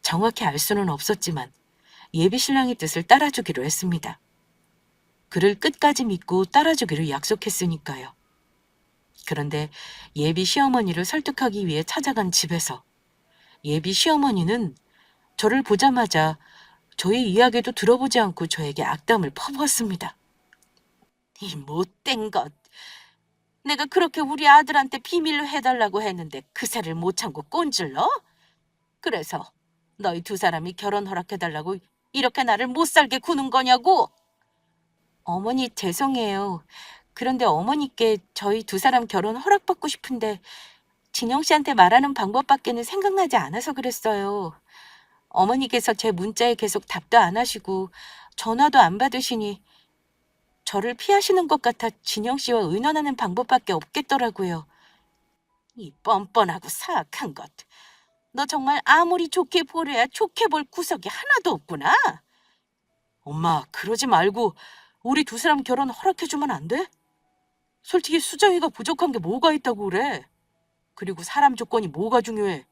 정확히 알 수는 없었지만 예비신랑의 뜻을 따라주기로 했습니다. 그를 끝까지 믿고 따라주기로 약속했으니까요. 그런데 예비 시어머니를 설득하기 위해 찾아간 집에서 예비 시어머니는 저를 보자마자 저의 이야기도 들어보지 않고 저에게 악담을 퍼부었습니다. 이 못된 것. 내가 그렇게 우리 아들한테 비밀로 해달라고 했는데 그 새를 못 참고 꼰질러? 그래서 너희 두 사람이 결혼 허락해달라고 이렇게 나를 못 살게 구는 거냐고? 어머니 죄송해요. 그런데 어머니께 저희 두 사람 결혼 허락받고 싶은데 진영 씨한테 말하는 방법밖에는 생각나지 않아서 그랬어요. 어머니께서 제 문자에 계속 답도 안 하시고 전화도 안 받으시니 저를 피하시는 것 같아 진영 씨와 의논하는 방법밖에 없겠더라고요. 이 뻔뻔하고 사악한 것. 너 정말 아무리 좋게 보려야 좋게 볼 구석이 하나도 없구나. 엄마, 그러지 말고 우리 두 사람 결혼 허락해주면 안 돼? 솔직히 수정이가 부족한 게 뭐가 있다고 그래. 그리고 사람 조건이 뭐가 중요해.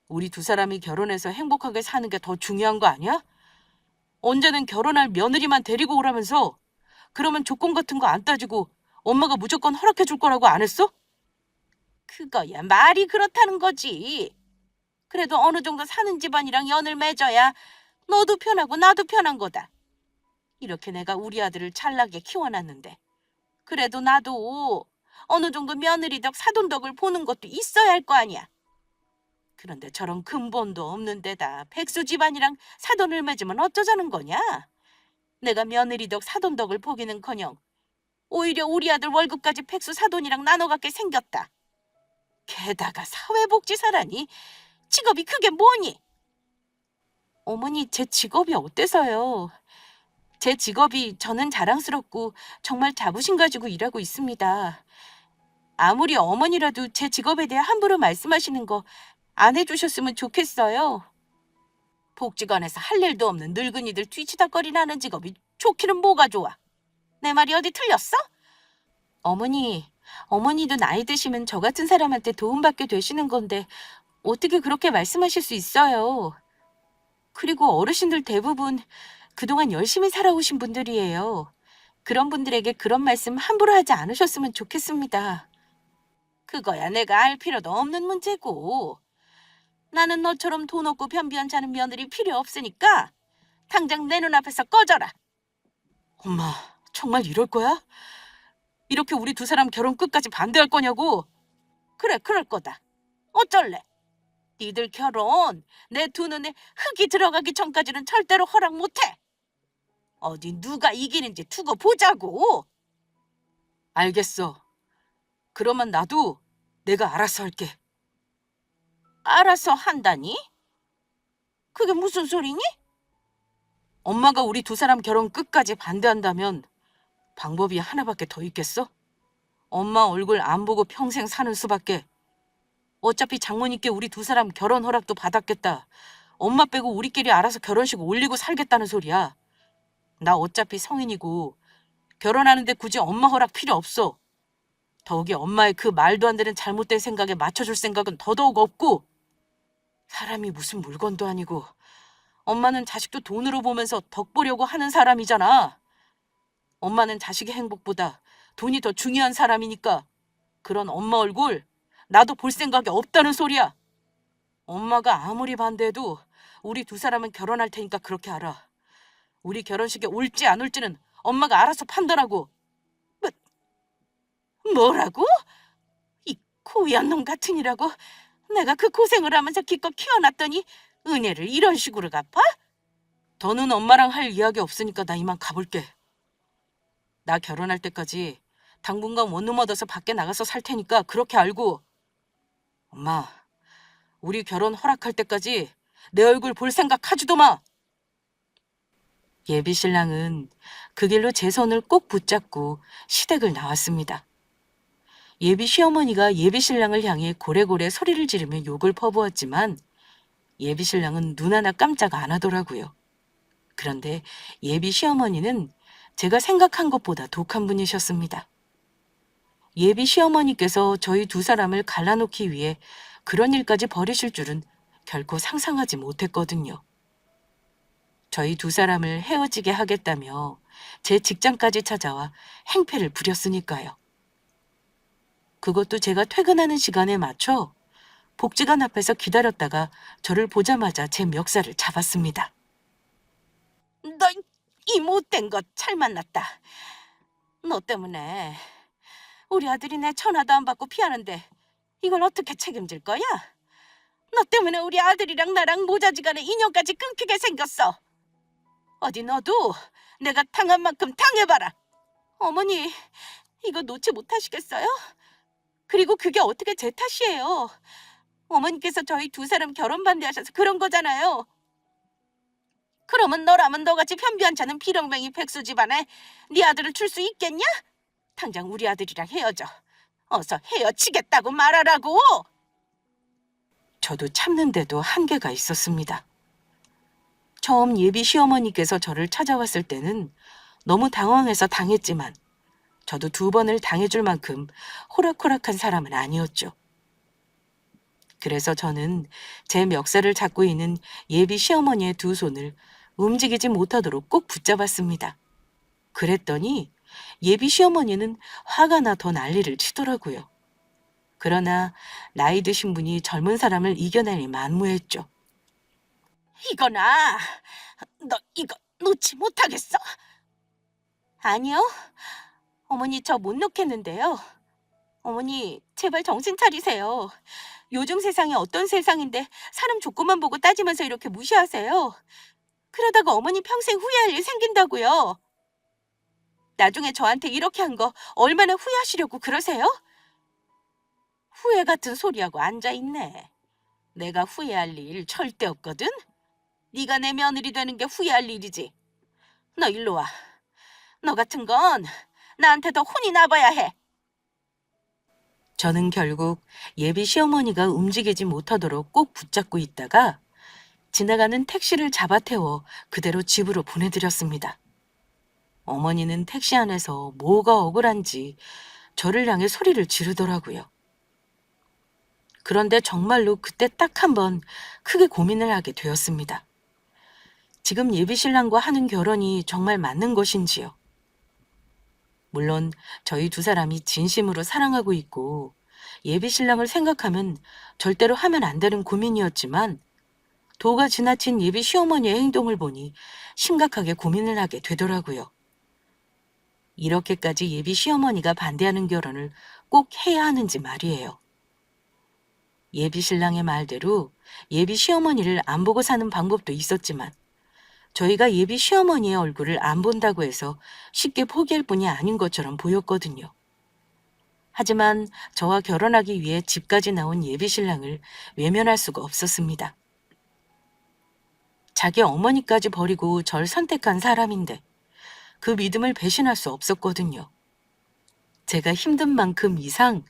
우리 두 사람이 결혼해서 행복하게 사는 게 더 중요한 거 아니야? 언제는 결혼할 며느리만 데리고 오라면서 그러면 조건 같은 거 안 따지고 엄마가 무조건 허락해 줄 거라고 안 했어? 그거야 말이 그렇다는 거지. 그래도 어느 정도 사는 집안이랑 연을 맺어야 너도 편하고 나도 편한 거다. 이렇게 내가 우리 아들을 잘나게 키워놨는데 그래도 나도 어느 정도 며느리덕 사돈덕을 보는 것도 있어야 할 거 아니야. 그런데 저런 근본도 없는 데다 백수 집안이랑 사돈을 맺으면 어쩌자는 거냐? 내가 며느리덕 사돈덕을 보기는커녕 오히려 우리 아들 월급까지 백수 사돈이랑 나눠 갖게 생겼다. 게다가 사회복지사라니 직업이 그게 뭐니? 어머니 제 직업이 어때서요? 제 직업이 저는 자랑스럽고 정말 자부심 가지고 일하고 있습니다. 아무리 어머니라도 제 직업에 대해 함부로 말씀하시는 거 안 해주셨으면 좋겠어요. 복지관에서 할 일도 없는 늙은이들 뒤치다꺼리나 하는 직업이 좋기는 뭐가 좋아? 내 말이 어디 틀렸어? 어머니도 나이 드시면 저 같은 사람한테 도움받게 되시는 건데 어떻게 그렇게 말씀하실 수 있어요? 그리고 어르신들 대부분 그동안 열심히 살아오신 분들이에요. 그런 분들에게 그런 말씀 함부로 하지 않으셨으면 좋겠습니다. 그거야 내가 알 필요도 없는 문제고. 나는 너처럼 돈 없고 변비한찮은 며느리 필요 없으니까 당장 내 눈앞에서 꺼져라. 엄마, 정말 이럴 거야? 이렇게 우리 두 사람 결혼 끝까지 반대할 거냐고? 그래, 그럴 거다. 어쩔래? 니들 결혼 내 두 눈에 흙이 들어가기 전까지는 절대로 허락 못해. 어디 누가 이기는지 두고 보자고. 알겠어. 그러면 나도 내가 알아서 할게. 알아서 한다니? 그게 무슨 소리니? 엄마가 우리 두 사람 결혼 끝까지 반대한다면 방법이 하나밖에 더 있겠어? 엄마 얼굴 안 보고 평생 사는 수밖에. 어차피 장모님께 우리 두 사람 결혼 허락도 받았겠다. 엄마 빼고 우리끼리 알아서 결혼식 올리고 살겠다는 소리야. 나 어차피 성인이고 결혼하는데 굳이 엄마 허락 필요 없어. 더욱이 엄마의 그 말도 안 되는 잘못된 생각에 맞춰줄 생각은 더더욱 없고. 사람이 무슨 물건도 아니고 엄마는 자식도 돈으로 보면서 덕 보려고 하는 사람이잖아. 엄마는 자식의 행복보다 돈이 더 중요한 사람이니까 그런 엄마 얼굴 나도 볼 생각이 없다는 소리야. 엄마가 아무리 반대해도 우리 두 사람은 결혼할 테니까 그렇게 알아. 우리 결혼식에 올지 안 올지는 엄마가 알아서 판단하고. 뭐, 뭐라고? 이 고얀 놈 같으니라고 내가 그 고생을 하면서 기껏 키워놨더니 은혜를 이런 식으로 갚아? 더는 엄마랑 할 이야기 없으니까 나 이만 가볼게. 나 결혼할 때까지 당분간 원룸 얻어서 밖에 나가서 살 테니까 그렇게 알고. 엄마, 우리 결혼 허락할 때까지 내 얼굴 볼 생각 하지도 마. 예비 신랑은 그 길로 제 손을 꼭 붙잡고 시댁을 나왔습니다. 예비 시어머니가 예비 신랑을 향해 고래고래 소리를 지르며 욕을 퍼부었지만 예비 신랑은 눈 하나 깜짝 안 하더라고요. 그런데 예비 시어머니는 제가 생각한 것보다 독한 분이셨습니다. 예비 시어머니께서 저희 두 사람을 갈라놓기 위해 그런 일까지 벌이실 줄은 결코 상상하지 못했거든요. 저희 두 사람을 헤어지게 하겠다며 제 직장까지 찾아와 행패를 부렸으니까요. 그것도 제가 퇴근하는 시간에 맞춰 복지관 앞에서 기다렸다가 저를 보자마자 제 멱살을 잡았습니다. 너 이 못된 것 잘 만났다. 너 때문에 우리 아들이 내 전화도 안 받고 피하는데 이걸 어떻게 책임질 거야? 너 때문에 우리 아들이랑 나랑 모자지간에 인연까지 끊기게 생겼어. 어디 너도 내가 당한 만큼 당해봐라. 어머니, 이거 놓지 못하시겠어요? 그리고 그게 어떻게 제 탓이에요. 어머니께서 저희 두 사람 결혼 반대하셔서 그런 거잖아요. 그러면 너라면 너같이 편비한 자는 비렁뱅이 백수 집안에 네 아들을 줄 수 있겠냐? 당장 우리 아들이랑 헤어져. 어서 헤어지겠다고 말하라고. 저도 참는데도 한계가 있었습니다. 처음 예비 시어머니께서 저를 찾아왔을 때는 너무 당황해서 당했지만 저도 두 번을 당해줄 만큼 호락호락한 사람은 아니었죠. 그래서 저는 제 멱살을 잡고 있는 예비 시어머니의 두 손을 움직이지 못하도록 꼭 붙잡았습니다. 그랬더니 예비 시어머니는 화가 나 더 난리를 치더라고요. 그러나 나이 드신 분이 젊은 사람을 이겨내니 만무했죠. 이거나, 너 이거 놓지 못하겠어? 아니요. 어머니 저 못 놓겠는데요. 어머니 제발 정신 차리세요. 요즘 세상이 어떤 세상인데 사람 조건만 보고 따지면서 이렇게 무시하세요. 그러다가 어머니 평생 후회할 일 생긴다고요. 나중에 저한테 이렇게 한 거 얼마나 후회하시려고 그러세요? 후회 같은 소리하고 앉아있네. 내가 후회할 일 절대 없거든. 네가 내 며느리 되는 게 후회할 일이지. 너 일로 와. 너 같은 건 나한테 더 혼이 나봐야 해. 저는 결국 예비 시어머니가 움직이지 못하도록 꼭 붙잡고 있다가 지나가는 택시를 잡아 태워 그대로 집으로 보내드렸습니다. 어머니는 택시 안에서 뭐가 억울한지 저를 향해 소리를 지르더라고요. 그런데 정말로 그때 딱 한 번 크게 고민을 하게 되었습니다. 지금 예비 신랑과 하는 결혼이 정말 맞는 것인지요? 물론 저희 두 사람이 진심으로 사랑하고 있고 예비 신랑을 생각하면 절대로 하면 안 되는 고민이었지만 도가 지나친 예비 시어머니의 행동을 보니 심각하게 고민을 하게 되더라고요. 이렇게까지 예비 시어머니가 반대하는 결혼을 꼭 해야 하는지 말이에요. 예비 신랑의 말대로 예비 시어머니를 안 보고 사는 방법도 있었지만 저희가 예비 시어머니의 얼굴을 안 본다고 해서 쉽게 포기할 뿐이 아닌 것처럼 보였거든요. 하지만 저와 결혼하기 위해 집까지 나온 예비 신랑을 외면할 수가 없었습니다. 자기 어머니까지 버리고 절 선택한 사람인데 그 믿음을 배신할 수 없었거든요. 제가 힘든 만큼 이상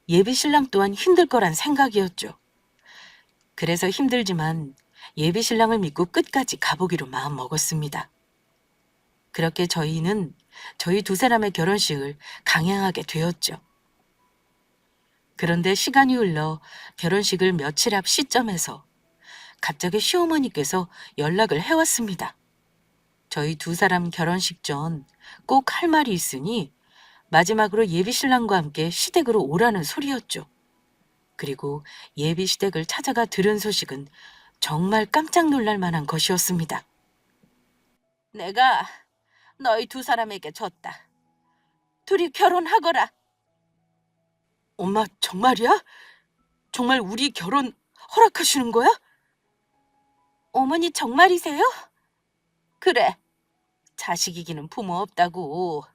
예비 신랑 또한 힘들 거란 생각이었죠. 그래서 힘들지만 예비 신랑을 믿고 끝까지 가보기로 마음먹었습니다. 그렇게 저희는 저희 두 사람의 결혼식을 강행하게 되었죠. 그런데 시간이 흘러 결혼식을 며칠 앞 시점에서 갑자기 시어머니께서 연락을 해왔습니다. 저희 두 사람 결혼식 전 꼭 할 말이 있으니 마지막으로 예비 신랑과 함께 시댁으로 오라는 소리였죠. 그리고 예비 시댁을 찾아가 들은 소식은 정말 깜짝 놀랄 만한 것이었습니다. 내가 너희 두 사람에게 줬다. 둘이 결혼하거라. 엄마, 정말이야? 정말 우리 결혼 허락하시는 거야? 어머니 정말이세요? 그래. 자식이기는 부모 없다고.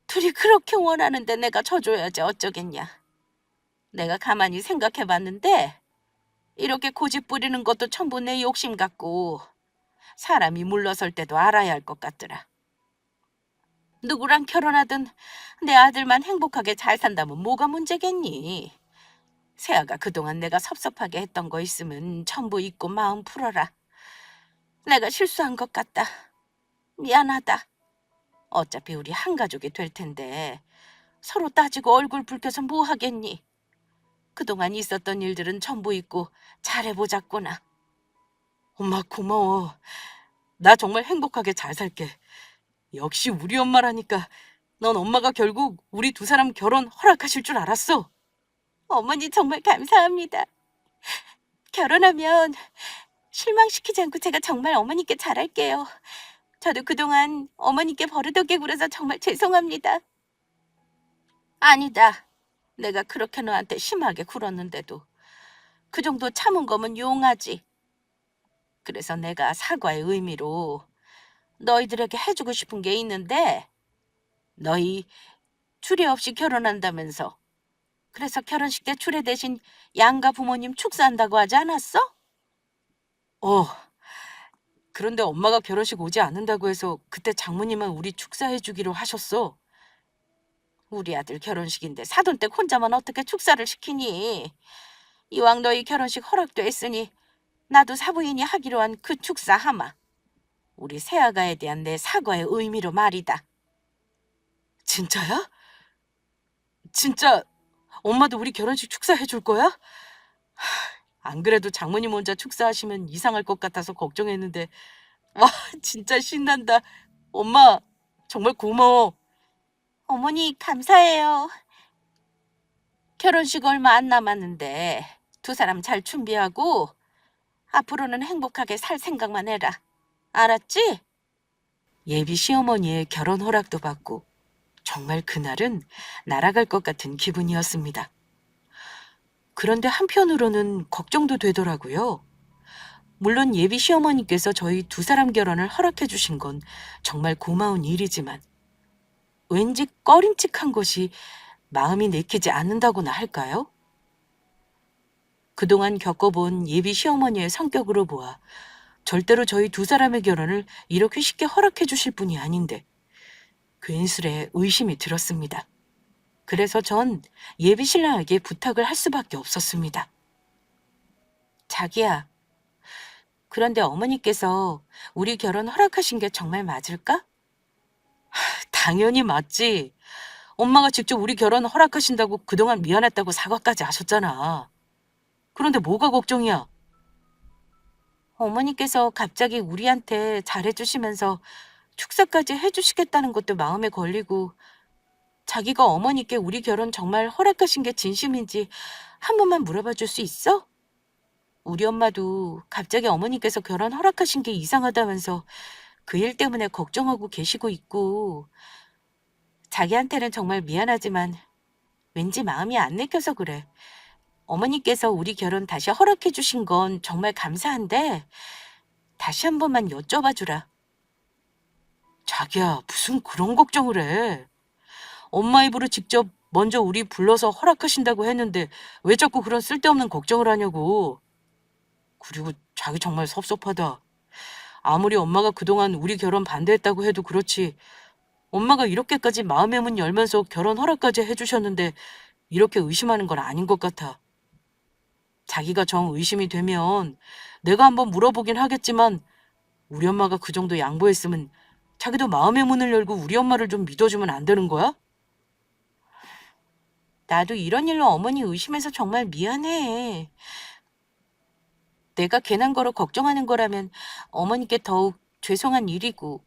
둘이 그렇게 원하는데 내가 져줘야지 어쩌겠냐. 내가 가만히 생각해봤는데 이렇게 고집 부리는 것도 전부 내 욕심 같고 사람이 물러설 때도 알아야 할 것 같더라. 누구랑 결혼하든 내 아들만 행복하게 잘 산다면 뭐가 문제겠니? 세아가 그동안 내가 섭섭하게 했던 거 있으면 전부 잊고 마음 풀어라. 내가 실수한 것 같다. 미안하다. 어차피 우리 한 가족이 될 텐데 서로 따지고 얼굴 붉혀서 뭐 하겠니? 그동안 있었던 일들은 전부 잊고 잘해보자꾸나. 엄마, 고마워. 나 정말 행복하게 잘 살게. 역시 우리 엄마라니까. 넌 엄마가 결국 우리 두 사람 결혼 허락하실 줄 알았어. 어머니 정말 감사합니다. 결혼하면 실망시키지 않고 제가 정말 어머니께 잘할게요. 저도 그동안 어머니께 버릇없게 굴어서 정말 죄송합니다. 아니다. 내가 그렇게 너한테 심하게 굴었는데도 그 정도 참은 거면 용하지. 그래서 내가 사과의 의미로 너희들에게 해주고 싶은 게 있는데, 너희 추례 없이 결혼한다면서. 그래서 결혼식 때 추례 대신 양가 부모님 축사한다고 하지 않았어? 그런데 엄마가 결혼식 오지 않는다고 해서 그때 장모님은 우리 축사해주기로 하셨어. 우리 아들 결혼식인데 사돈댁 혼자만 어떻게 축사를 시키니? 이왕 너희 결혼식 허락도 했으니 나도 사부인이 하기로 한 그 축사 하마. 우리 새아가에 대한 내 사과의 의미로 말이다. 진짜야? 진짜 엄마도 우리 결혼식 축사해 줄 거야? 안 그래도 장모님 혼자 축사하시면 이상할 것 같아서 걱정했는데, 와, 진짜 신난다. 엄마, 정말 고마워. 어머니, 감사해요. 결혼식 얼마 안 남았는데 두 사람 잘 준비하고 앞으로는 행복하게 살 생각만 해라. 알았지? 예비 시어머니의 결혼 허락도 받고 정말 그날은 날아갈 것 같은 기분이었습니다. 그런데 한편으로는 걱정도 되더라고요. 물론 예비 시어머니께서 저희 두 사람 결혼을 허락해 주신 건 정말 고마운 일이지만 왠지 꺼림칙한 것이 마음이 내키지 않는다고나 할까요? 그동안 겪어본 예비 시어머니의 성격으로 보아 절대로 저희 두 사람의 결혼을 이렇게 쉽게 허락해 주실 분이 아닌데 괜스레 의심이 들었습니다. 그래서 전 예비 신랑에게 부탁을 할 수밖에 없었습니다. 자기야, 그런데 어머니께서 우리 결혼 허락하신 게 정말 맞을까? 당연히 맞지. 엄마가 직접 우리 결혼 허락하신다고 그동안 미안했다고 사과까지 하셨잖아. 그런데 뭐가 걱정이야? 어머니께서 갑자기 우리한테 잘해주시면서 축사까지 해주시겠다는 것도 마음에 걸리고 자기가 어머니께 우리 결혼 정말 허락하신 게 진심인지 한 번만 물어봐 줄 수 있어? 우리 엄마도 갑자기 어머니께서 결혼 허락하신 게 이상하다면서 그 일 때문에 걱정하고 계시고 있고 자기한테는 정말 미안하지만 왠지 마음이 안 내켜서 그래. 어머니께서 우리 결혼 다시 허락해 주신 건 정말 감사한데 다시 한 번만 여쭤봐 주라. 자기야, 무슨 그런 걱정을 해. 엄마 입으로 직접 먼저 우리 불러서 허락하신다고 했는데 왜 자꾸 그런 쓸데없는 걱정을 하냐고. 그리고 자기 정말 섭섭하다. 아무리 엄마가 그동안 우리 결혼 반대했다고 해도 그렇지 엄마가 이렇게까지 마음의 문 열면서 결혼 허락까지 해주셨는데 이렇게 의심하는 건 아닌 것 같아. 자기가 정 의심이 되면 내가 한번 물어보긴 하겠지만 우리 엄마가 그 정도 양보했으면 자기도 마음의 문을 열고 우리 엄마를 좀 믿어주면 안 되는 거야? 나도 이런 일로 어머니 의심해서 정말 미안해. 내가 괜한 거로 걱정하는 거라면 어머니께 더욱 죄송한 일이고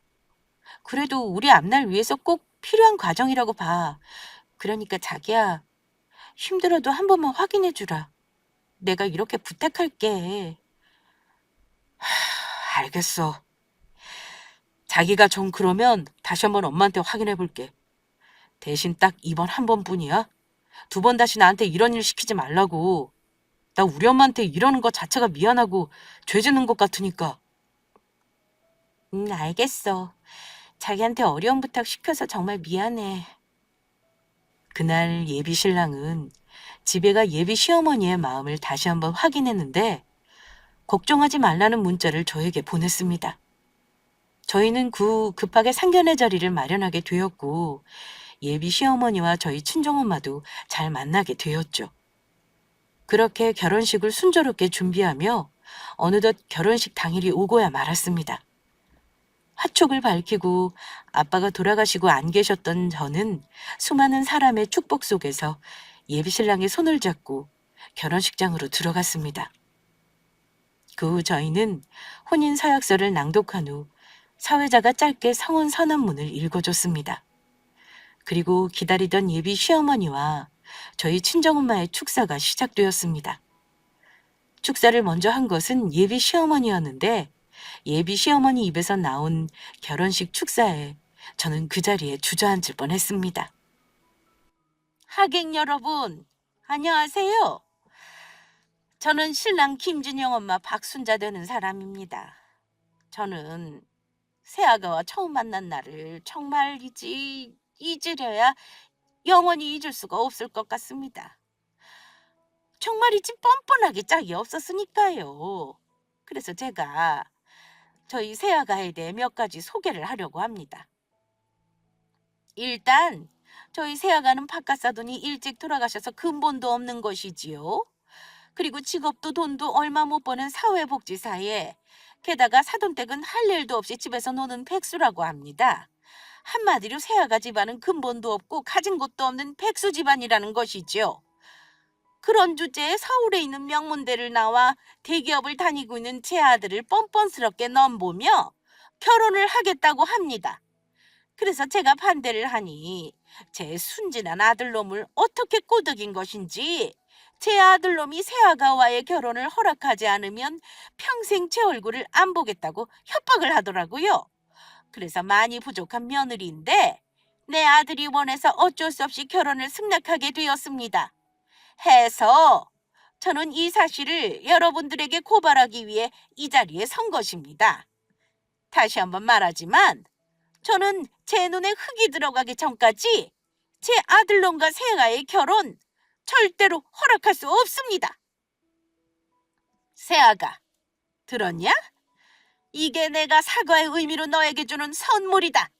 그래도 우리 앞날 위해서 꼭 필요한 과정이라고 봐. 그러니까 자기야, 힘들어도 한 번만 확인해 주라. 내가 이렇게 부탁할게. 알겠어. 자기가 좀 그러면 다시 한번 엄마한테 확인해 볼게. 대신 딱 이번 한 번뿐이야. 두 번 다시 나한테 이런 일 시키지 말라고. 나 우리 엄마한테 이러는 것 자체가 미안하고 죄 짓는 것 같으니까. 알겠어. 자기한테 어려운 부탁 시켜서 정말 미안해. 그날 예비 신랑은 집에 가 예비 시어머니의 마음을 다시 한번 확인했는데 걱정하지 말라는 문자를 저에게 보냈습니다. 저희는 급하게 상견례 자리를 마련하게 되었고 예비 시어머니와 저희 친정엄마도 잘 만나게 되었죠. 그렇게 결혼식을 순조롭게 준비하며 어느덧 결혼식 당일이 오고야 말았습니다. 화촉을 밝히고 아빠가 돌아가시고 안 계셨던 저는 수많은 사람의 축복 속에서 예비신랑의 손을 잡고 결혼식장으로 들어갔습니다. 그 후 저희는 혼인 서약서를 낭독한 후 사회자가 짧게 성혼 선언문을 읽어줬습니다. 그리고 기다리던 예비 시어머니와 저희 친정엄마의 축사가 시작되었습니다. 축사를 먼저 한 것은 예비 시어머니였는데 예비 시어머니 입에서 나온 결혼식 축사에 저는 그 자리에 주저앉을 뻔했습니다. 하객 여러분, 안녕하세요. 저는 신랑 김진영 엄마 박순자 되는 사람입니다. 저는 새아가와 처음 만난 날을 정말 잊으려야 영원히 잊을 수가 없을 것 같습니다. 정말이지 뻔뻔하게 짝이 없었으니까요. 그래서 제가 저희 새아가에 대해 몇 가지 소개를 하려고 합니다. 일단 저희 새아가는 바깥 사돈이 일찍 돌아가셔서 근본도 없는 것이지요. 그리고 직업도 돈도 얼마 못 버는 사회복지사에 게다가 사돈댁은 할 일도 없이 집에서 노는 백수라고 합니다. 한마디로 새아가 집안은 근본도 없고 가진 것도 없는 백수 집안이라는 것이죠. 그런 주제에 서울에 있는 명문대를 나와 대기업을 다니고 있는 제 아들을 뻔뻔스럽게 넘보며 결혼을 하겠다고 합니다. 그래서 제가 반대를 하니 제 순진한 아들놈을 어떻게 꼬드긴 것인지 제 아들놈이 새아가와의 결혼을 허락하지 않으면 평생 제 얼굴을 안 보겠다고 협박을 하더라고요. 그래서 많이 부족한 며느리인데 내 아들이 원해서 어쩔 수 없이 결혼을 승낙하게 되었습니다. 해서 저는 이 사실을 여러분들에게 고발하기 위해 이 자리에 선 것입니다. 다시 한번 말하지만 저는 제 눈에 흙이 들어가기 전까지 제 아들놈과 새아가의 결혼 절대로 허락할 수 없습니다. 새아가, 들었냐? 이게 내가 사과의 의미로 너에게 주는 선물이다.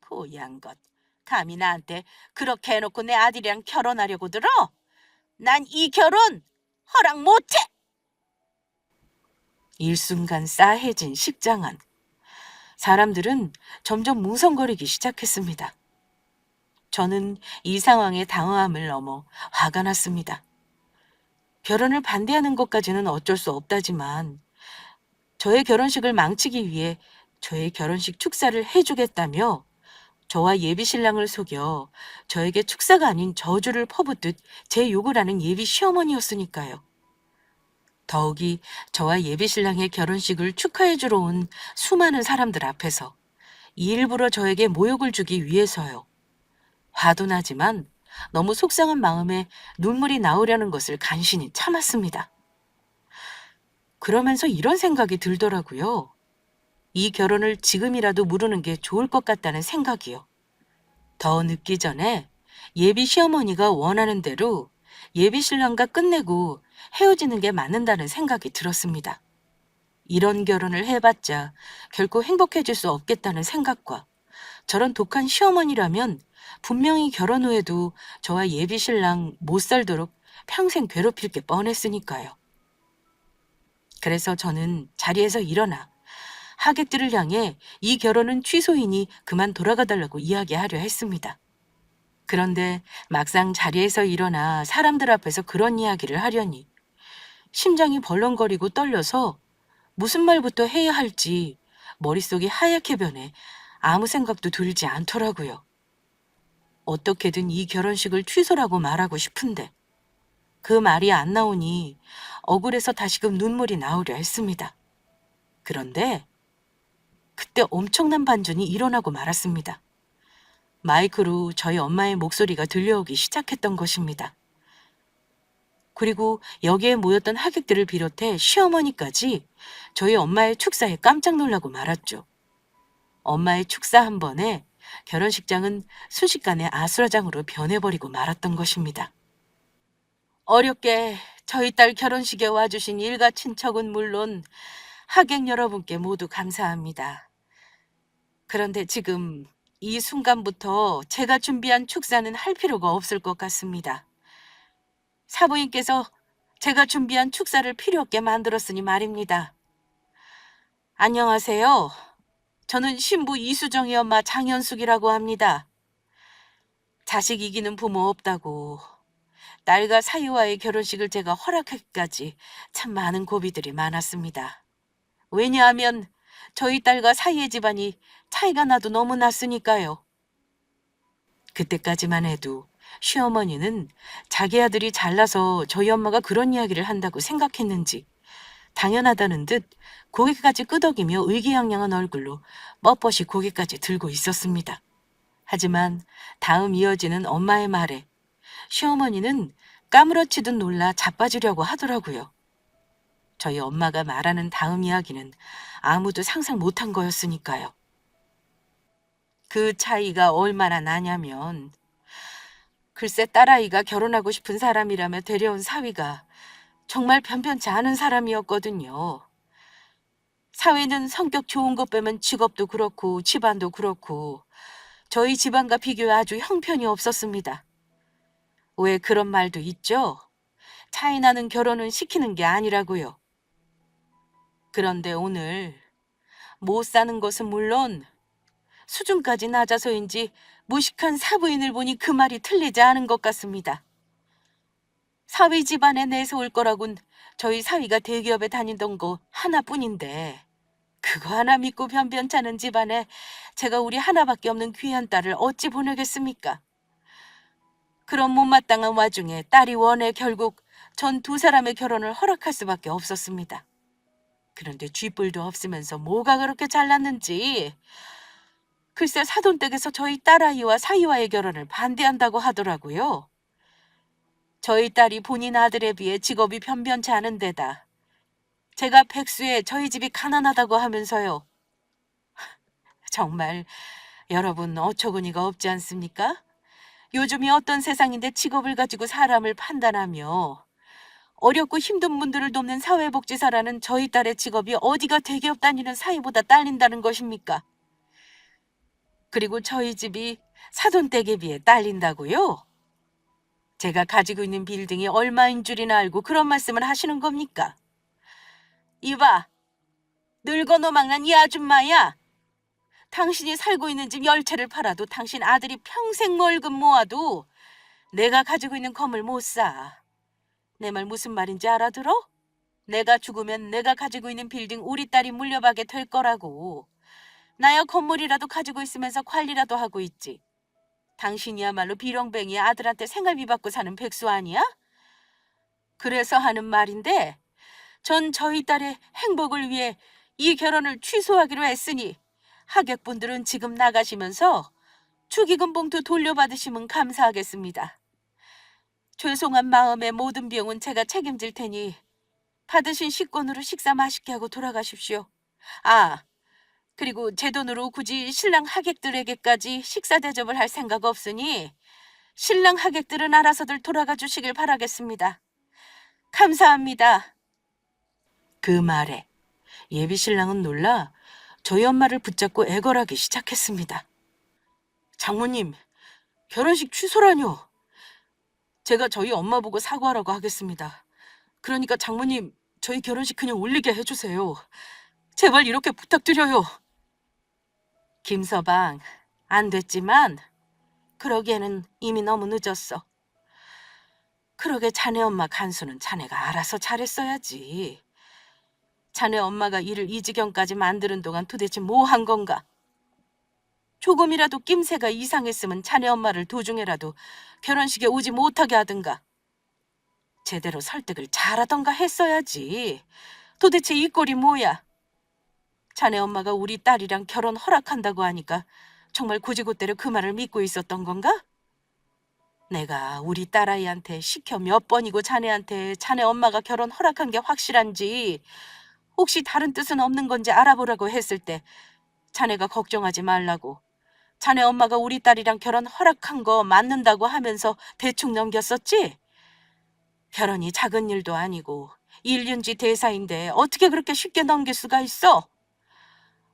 고양 것, 감히 나한테 그렇게 해놓고 내 아들이랑 결혼하려고 들어? 난 이 결혼 허락 못해! 일순간 싸해진 식장안. 사람들은 점점 뭉성거리기 시작했습니다. 저는 이 상황에 당황함을 넘어 화가 났습니다. 결혼을 반대하는 것까지는 어쩔 수 없다지만 저의 결혼식을 망치기 위해 저의 결혼식 축사를 해주겠다며 저와 예비 신랑을 속여 저에게 축사가 아닌 저주를 퍼붓듯 제 욕을 하는 예비 시어머니였으니까요. 더욱이 저와 예비 신랑의 결혼식을 축하해주러 온 수많은 사람들 앞에서 일부러 저에게 모욕을 주기 위해서요. 화도 나지만 너무 속상한 마음에 눈물이 나오려는 것을 간신히 참았습니다. 그러면서 이런 생각이 들더라고요. 이 결혼을 지금이라도 미루는 게 좋을 것 같다는 생각이요. 더 늦기 전에 예비 시어머니가 원하는 대로 예비 신랑과 끝내고 헤어지는 게 맞는다는 생각이 들었습니다. 이런 결혼을 해봤자 결코 행복해질 수 없겠다는 생각과 저런 독한 시어머니라면 분명히 결혼 후에도 저와 예비 신랑 못 살도록 평생 괴롭힐 게 뻔했으니까요. 그래서 저는 자리에서 일어나 하객들을 향해 이 결혼은 취소이니 그만 돌아가달라고 이야기하려 했습니다. 그런데 막상 자리에서 일어나 사람들 앞에서 그런 이야기를 하려니 심장이 벌렁거리고 떨려서 무슨 말부터 해야 할지 머릿속이 하얗게 변해 아무 생각도 들지 않더라고요. 어떻게든 이 결혼식을 취소라고 말하고 싶은데 그 말이 안 나오니 억울해서 다시금 눈물이 나오려 했습니다. 그런데 그때 엄청난 반전이 일어나고 말았습니다. 마이크로 저희 엄마의 목소리가 들려오기 시작했던 것입니다. 그리고 여기에 모였던 하객들을 비롯해 시어머니까지 저희 엄마의 축사에 깜짝 놀라고 말았죠. 엄마의 축사 한 번에 결혼식장은 순식간에 아수라장으로 변해버리고 말았던 것입니다. 어렵게 저희 딸 결혼식에 와주신 일가 친척은 물론 하객 여러분께 모두 감사합니다. 그런데 지금 이 순간부터 제가 준비한 축사는 할 필요가 없을 것 같습니다. 사부인께서 제가 준비한 축사를 필요 없게 만들었으니 말입니다. 안녕하세요. 저는 신부 이수정의 엄마 장현숙이라고 합니다. 자식 이기는 부모 없다고 딸과 사위와의 결혼식을 제가 허락하기까지 참 많은 고비들이 많았습니다. 왜냐하면 저희 딸과 사위의 집안이 차이가 나도 너무 났으니까요. 그때까지만 해도 시어머니는 자기 아들이 잘나서 저희 엄마가 그런 이야기를 한다고 생각했는지 당연하다는 듯 고개까지 끄덕이며 의기양양한 얼굴로 뻣뻣이 고개까지 들고 있었습니다. 하지만 다음 이어지는 엄마의 말에 시어머니는 까무러치듯 놀라 자빠지려고 하더라고요. 저희 엄마가 말하는 다음 이야기는 아무도 상상 못한 거였으니까요. 그 차이가 얼마나 나냐면 글쎄 딸아이가 결혼하고 싶은 사람이라며 데려온 사위가 정말 변변치 않은 사람이었거든요. 사위는 성격 좋은 것 빼면 직업도 그렇고 집안도 그렇고 저희 집안과 비교해 아주 형편이 없었습니다. 왜 그런 말도 있죠? 차이 나는 결혼은 시키는 게 아니라고요. 그런데 오늘 못 사는 것은 물론 수준까지 낮아서인지 무식한 사부인을 보니 그 말이 틀리지 않은 것 같습니다. 사위 집안에 내세울 거라곤 저희 사위가 대기업에 다니던 거 하나뿐인데 그거 하나 믿고 변변찮은 집안에 제가 우리 하나밖에 없는 귀한 딸을 어찌 보내겠습니까? 그런 못마땅한 와중에 딸이 원해 결국 전 두 사람의 결혼을 허락할 수밖에 없었습니다. 그런데 쥐뿔도 없으면서 뭐가 그렇게 잘났는지 글쎄 사돈댁에서 저희 딸아이와 사위와의 결혼을 반대한다고 하더라고요. 저희 딸이 본인 아들에 비해 직업이 변변치 않은 데다 제가 백수에 저희 집이 가난하다고 하면서요. 정말 여러분 어처구니가 없지 않습니까? 요즘이 어떤 세상인데 직업을 가지고 사람을 판단하며 어렵고 힘든 분들을 돕는 사회복지사라는 저희 딸의 직업이 어디가 대기업 다니는 사위보다 딸린다는 것입니까? 그리고 저희 집이 사돈댁에 비해 딸린다고요? 제가 가지고 있는 빌딩이 얼마인 줄이나 알고 그런 말씀을 하시는 겁니까? 이봐, 늙어노망난 이 아줌마야. 당신이 살고 있는 집 10채를 팔아도 당신 아들이 평생 월급 모아도 내가 가지고 있는 건물 못 사. 내 말 무슨 말인지 알아들어? 내가 죽으면 내가 가지고 있는 빌딩 우리 딸이 물려받게 될 거라고. 나야 건물이라도 가지고 있으면서 관리라도 하고 있지. 당신이야말로 비렁뱅이 아들한테 생활비 받고 사는 백수 아니야? 그래서 하는 말인데 전 저희 딸의 행복을 위해 이 결혼을 취소하기로 했으니 하객분들은 지금 나가시면서 축의금 봉투 돌려받으시면 감사하겠습니다. 죄송한 마음에 모든 비용은 제가 책임질 테니 받으신 식권으로 식사 맛있게 하고 돌아가십시오. 아, 그리고 제 돈으로 굳이 신랑 하객들에게까지 식사 대접을 할 생각 없으니 신랑 하객들은 알아서들 돌아가 주시길 바라겠습니다. 감사합니다. 그 말에 예비 신랑은 놀라 저희 엄마를 붙잡고 애걸하기 시작했습니다. 장모님, 결혼식 취소라뇨. 제가 저희 엄마 보고 사과하라고 하겠습니다. 그러니까 장모님, 저희 결혼식 그냥 올리게 해주세요. 제발 이렇게 부탁드려요. 김서방, 안 됐지만 그러기에는 이미 너무 늦었어. 그러게 자네 엄마 간수는 자네가 알아서 잘했어야지. 자네 엄마가 일을 이 지경까지 만드는 동안 도대체 뭐 한 건가? 조금이라도 낌새가 이상했으면 자네 엄마를 도중에라도 결혼식에 오지 못하게 하든가. 제대로 설득을 잘하던가 했어야지. 도대체 이 꼴이 뭐야? 자네 엄마가 우리 딸이랑 결혼 허락한다고 하니까 정말 고지고대로 그 말을 믿고 있었던 건가? 내가 우리 딸아이한테 시켜 몇 번이고 자네한테 자네 엄마가 결혼 허락한 게 확실한지 혹시 다른 뜻은 없는 건지 알아보라고 했을 때 자네가 걱정하지 말라고 자네 엄마가 우리 딸이랑 결혼 허락한 거 맞는다고 하면서 대충 넘겼었지? 결혼이 작은 일도 아니고 일륜지 대사인데 어떻게 그렇게 쉽게 넘길 수가 있어?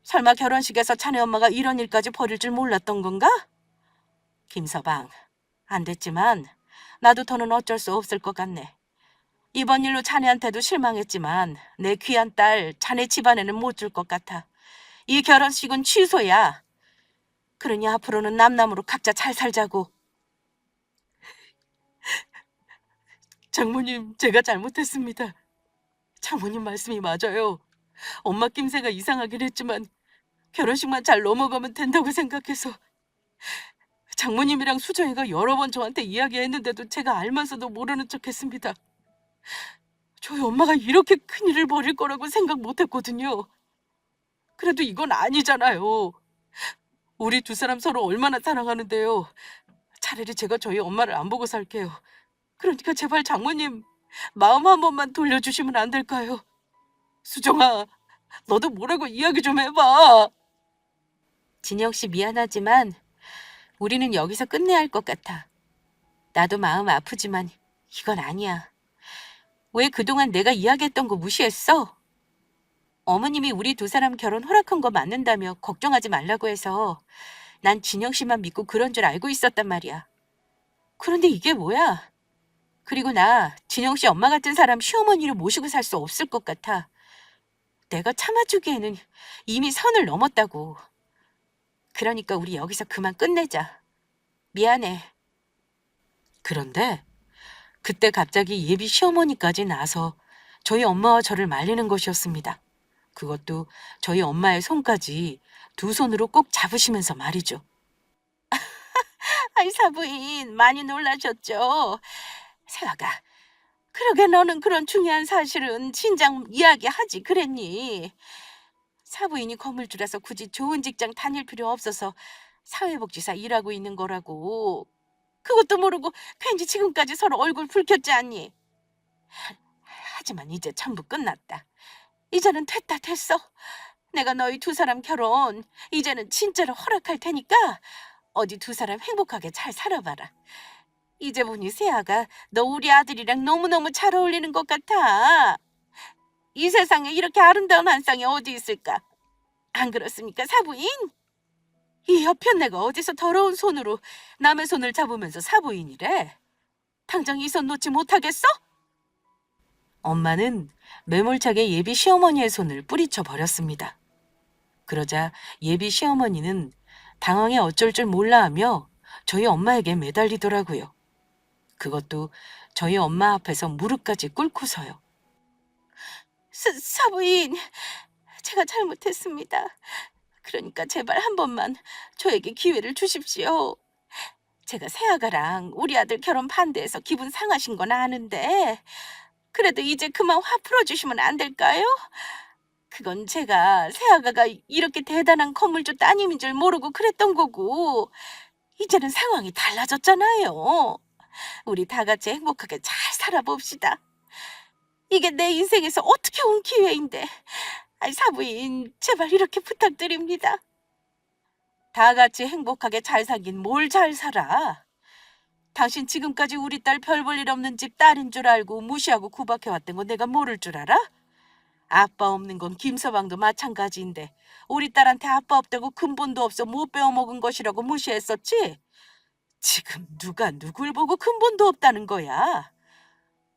설마 결혼식에서 자네 엄마가 이런 일까지 벌일 줄 몰랐던 건가? 김서방, 안 됐지만 나도 더는 어쩔 수 없을 것 같네. 이번 일로 자네한테도 실망했지만 내 귀한 딸 자네 집안에는 못 줄 것 같아. 이 결혼식은 취소야. 그러니 앞으로는 남남으로 각자 잘 살자고. 장모님, 제가 잘못했습니다. 장모님 말씀이 맞아요. 엄마 낌새가 이상하긴 했지만 결혼식만 잘 넘어가면 된다고 생각해서 장모님이랑 수정이가 여러 번 저한테 이야기했는데도 제가 알면서도 모르는 척했습니다. 저희 엄마가 이렇게 큰일을 벌일 거라고 생각 못했거든요. 그래도 이건 아니잖아요. 우리 두 사람 서로 얼마나 사랑하는데요. 차라리 제가 저희 엄마를 안 보고 살게요. 그러니까 제발 장모님 마음 한 번만 돌려주시면 안 될까요? 수정아, 너도 뭐라고 이야기 좀 해봐. 진영 씨 미안하지만 우리는 여기서 끝내야 할 것 같아. 나도 마음 아프지만 이건 아니야. 왜 그동안 내가 이야기했던 거 무시했어? 어머님이 우리 두 사람 결혼 허락한 거 맞는다며 걱정하지 말라고 해서 난 진영 씨만 믿고 그런 줄 알고 있었단 말이야. 그런데 이게 뭐야? 그리고 나 진영 씨 엄마 같은 사람 시어머니로 모시고 살 수 없을 것 같아. 내가 참아주기에는 이미 선을 넘었다고. 그러니까 우리 여기서 그만 끝내자. 미안해. 그런데 그때 갑자기 예비 시어머니까지 나서 저희 엄마와 저를 말리는 것이었습니다. 그것도 저희 엄마의 손까지 두 손으로 꼭 잡으시면서 말이죠. 아이 사부인 많이 놀라셨죠? 세아가 그러게 너는 그런 중요한 사실은 진작 이야기하지 그랬니? 사부인이 건물주라서 굳이 좋은 직장 다닐 필요 없어서 사회복지사 일하고 있는 거라고. 그것도 모르고 괜히 지금까지 서로 얼굴 붉혔지 않니? 하지만 이제 전부 끝났다. 이제는 됐다 됐어. 내가 너희 두 사람 결혼 이제는 진짜로 허락할 테니까 어디 두 사람 행복하게 잘 살아봐라. 이제 보니 세아가 너 우리 아들이랑 너무너무 잘 어울리는 것 같아. 이 세상에 이렇게 아름다운 한 쌍이 어디 있을까? 안 그렇습니까, 사부인? 이 여편네가 어디서 더러운 손으로 남의 손을 잡으면서 사부인이래? 당장 이 손 놓지 못하겠어? 엄마는 매몰차게 예비 시어머니의 손을 뿌리쳐 버렸습니다. 그러자 예비 시어머니는 당황해 어쩔 줄 몰라 하며 저희 엄마에게 매달리더라고요. 그것도 저희 엄마 앞에서 무릎까지 꿇고서요. 사부인, 제가 잘못했습니다. 그러니까 제발 한 번만 저에게 기회를 주십시오. 제가 새아가랑 우리 아들 결혼 반대해서 기분 상하신 건 아는데 그래도 이제 그만 화 풀어주시면 안 될까요? 그건 제가 새아가가 이렇게 대단한 건물주 따님인 줄 모르고 그랬던 거고 이제는 상황이 달라졌잖아요. 우리 다 같이 행복하게 잘 살아봅시다. 이게 내 인생에서 어떻게 온 기회인데. 아이 사부인 제발 이렇게 부탁드립니다. 다 같이 행복하게 잘 살긴 뭘 잘 살아. 당신 지금까지 우리 딸 별 볼 일 없는 집 딸인 줄 알고 무시하고 구박해왔던 거 내가 모를 줄 알아? 아빠 없는 건 김서방도 마찬가지인데 우리 딸한테 아빠 없다고 근본도 없어 못 배워먹은 것이라고 무시했었지? 지금 누가 누굴 보고 근본도 없다는 거야?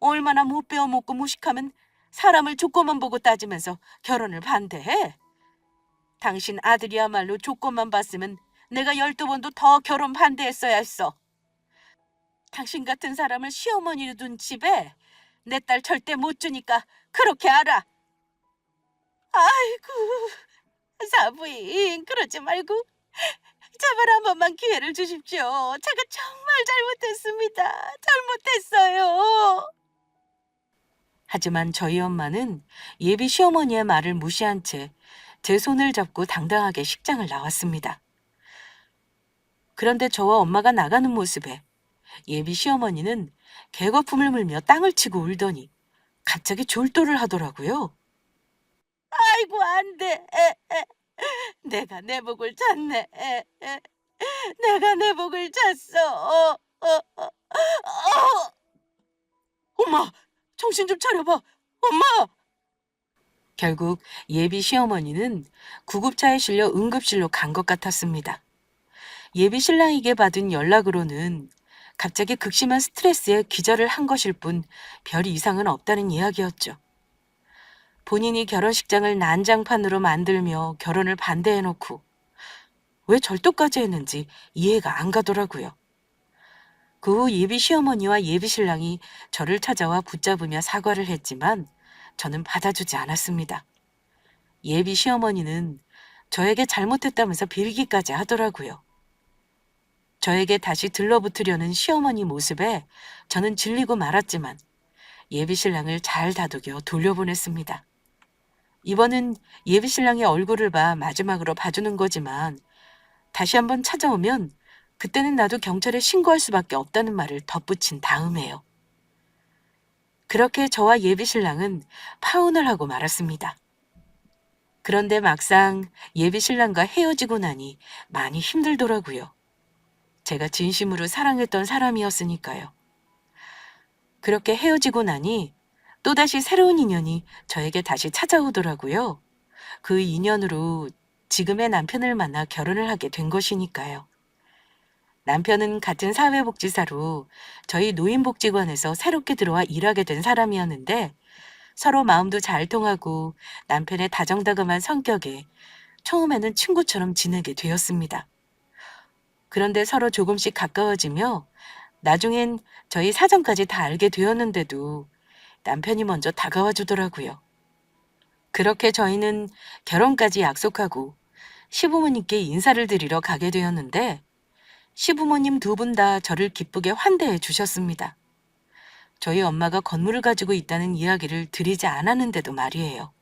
얼마나 못 배워먹고 무식하면 사람을 조건만 보고 따지면서 결혼을 반대해? 당신 아들이야말로 조건만 봤으면 내가 12번도 더 결혼 반대했어야 했어. 당신 같은 사람을 시어머니로 둔 집에 내 딸 절대 못 주니까 그렇게 알아. 아이고, 사부인 그러지 말고 제발 한 번만 기회를 주십시오. 제가 정말 잘못했습니다. 잘못했어요. 하지만 저희 엄마는 예비 시어머니의 말을 무시한 채 제 손을 잡고 당당하게 식장을 나왔습니다. 그런데 저와 엄마가 나가는 모습에 예비 시어머니는 개거품을 물며 땅을 치고 울더니 갑자기 졸도를 하더라고요. 아이고, 안 돼. 내가 내 복을 찼네. 내가 내 복을 찼어. 엄마, 정신 좀 차려봐. 엄마! 결국 예비 시어머니는 구급차에 실려 응급실로 간 것 같았습니다. 예비 신랑에게 받은 연락으로는 갑자기 극심한 스트레스에 기절을 한 것일 뿐 별 이상은 없다는 이야기였죠. 본인이 결혼식장을 난장판으로 만들며 결혼을 반대해놓고 왜 절도까지 했는지 이해가 안 가더라고요. 그 후 예비 시어머니와 예비 신랑이 저를 찾아와 붙잡으며 사과를 했지만 저는 받아주지 않았습니다. 예비 시어머니는 저에게 잘못했다면서 빌기까지 하더라고요. 저에게 다시 들러붙으려는 시어머니 모습에 저는 질리고 말았지만 예비 신랑을 잘 다독여 돌려보냈습니다. 이번은 예비 신랑의 얼굴을 봐 마지막으로 봐주는 거지만 다시 한번 찾아오면 그때는 나도 경찰에 신고할 수밖에 없다는 말을 덧붙인 다음에요. 그렇게 저와 예비 신랑은 파혼을 하고 말았습니다. 그런데 막상 예비 신랑과 헤어지고 나니 많이 힘들더라고요. 제가 진심으로 사랑했던 사람이었으니까요. 그렇게 헤어지고 나니 또다시 새로운 인연이 저에게 다시 찾아오더라고요. 그 인연으로 지금의 남편을 만나 결혼을 하게 된 것이니까요. 남편은 같은 사회복지사로 저희 노인복지관에서 새롭게 들어와 일하게 된 사람이었는데 서로 마음도 잘 통하고 남편의 다정다감한 성격에 처음에는 친구처럼 지내게 되었습니다. 그런데 서로 조금씩 가까워지며 나중엔 저희 사정까지 다 알게 되었는데도 남편이 먼저 다가와 주더라고요. 그렇게 저희는 결혼까지 약속하고 시부모님께 인사를 드리러 가게 되었는데 시부모님 두 분 다 저를 기쁘게 환대해 주셨습니다. 저희 엄마가 건물을 가지고 있다는 이야기를 드리지 않았는데도 말이에요.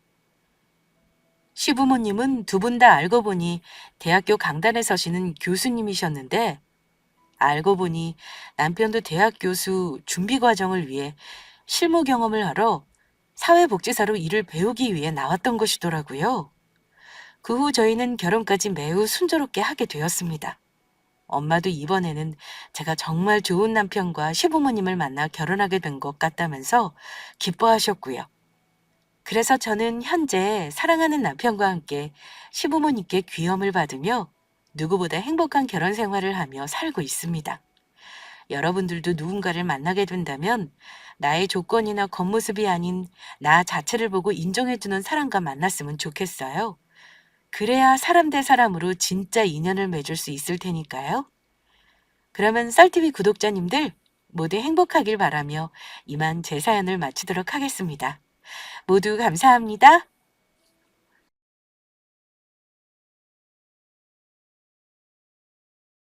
시부모님은 두 분 다 알고 보니 대학교 강단에 서시는 교수님이셨는데 알고 보니 남편도 대학 교수 준비 과정을 위해 실무 경험을 하러 사회복지사로 일을 배우기 위해 나왔던 것이더라고요. 그 후 저희는 결혼까지 매우 순조롭게 하게 되었습니다. 엄마도 이번에는 제가 정말 좋은 남편과 시부모님을 만나 결혼하게 된 것 같다면서 기뻐하셨고요. 그래서 저는 현재 사랑하는 남편과 함께 시부모님께 귀염을 받으며 누구보다 행복한 결혼 생활을 하며 살고 있습니다. 여러분들도 누군가를 만나게 된다면 나의 조건이나 겉모습이 아닌 나 자체를 보고 인정해주는 사람과 만났으면 좋겠어요. 그래야 사람 대 사람으로 진짜 인연을 맺을 수 있을 테니까요. 그러면 썰TV 구독자님들 모두 행복하길 바라며 이만 제 사연을 마치도록 하겠습니다. 모두 감사합니다.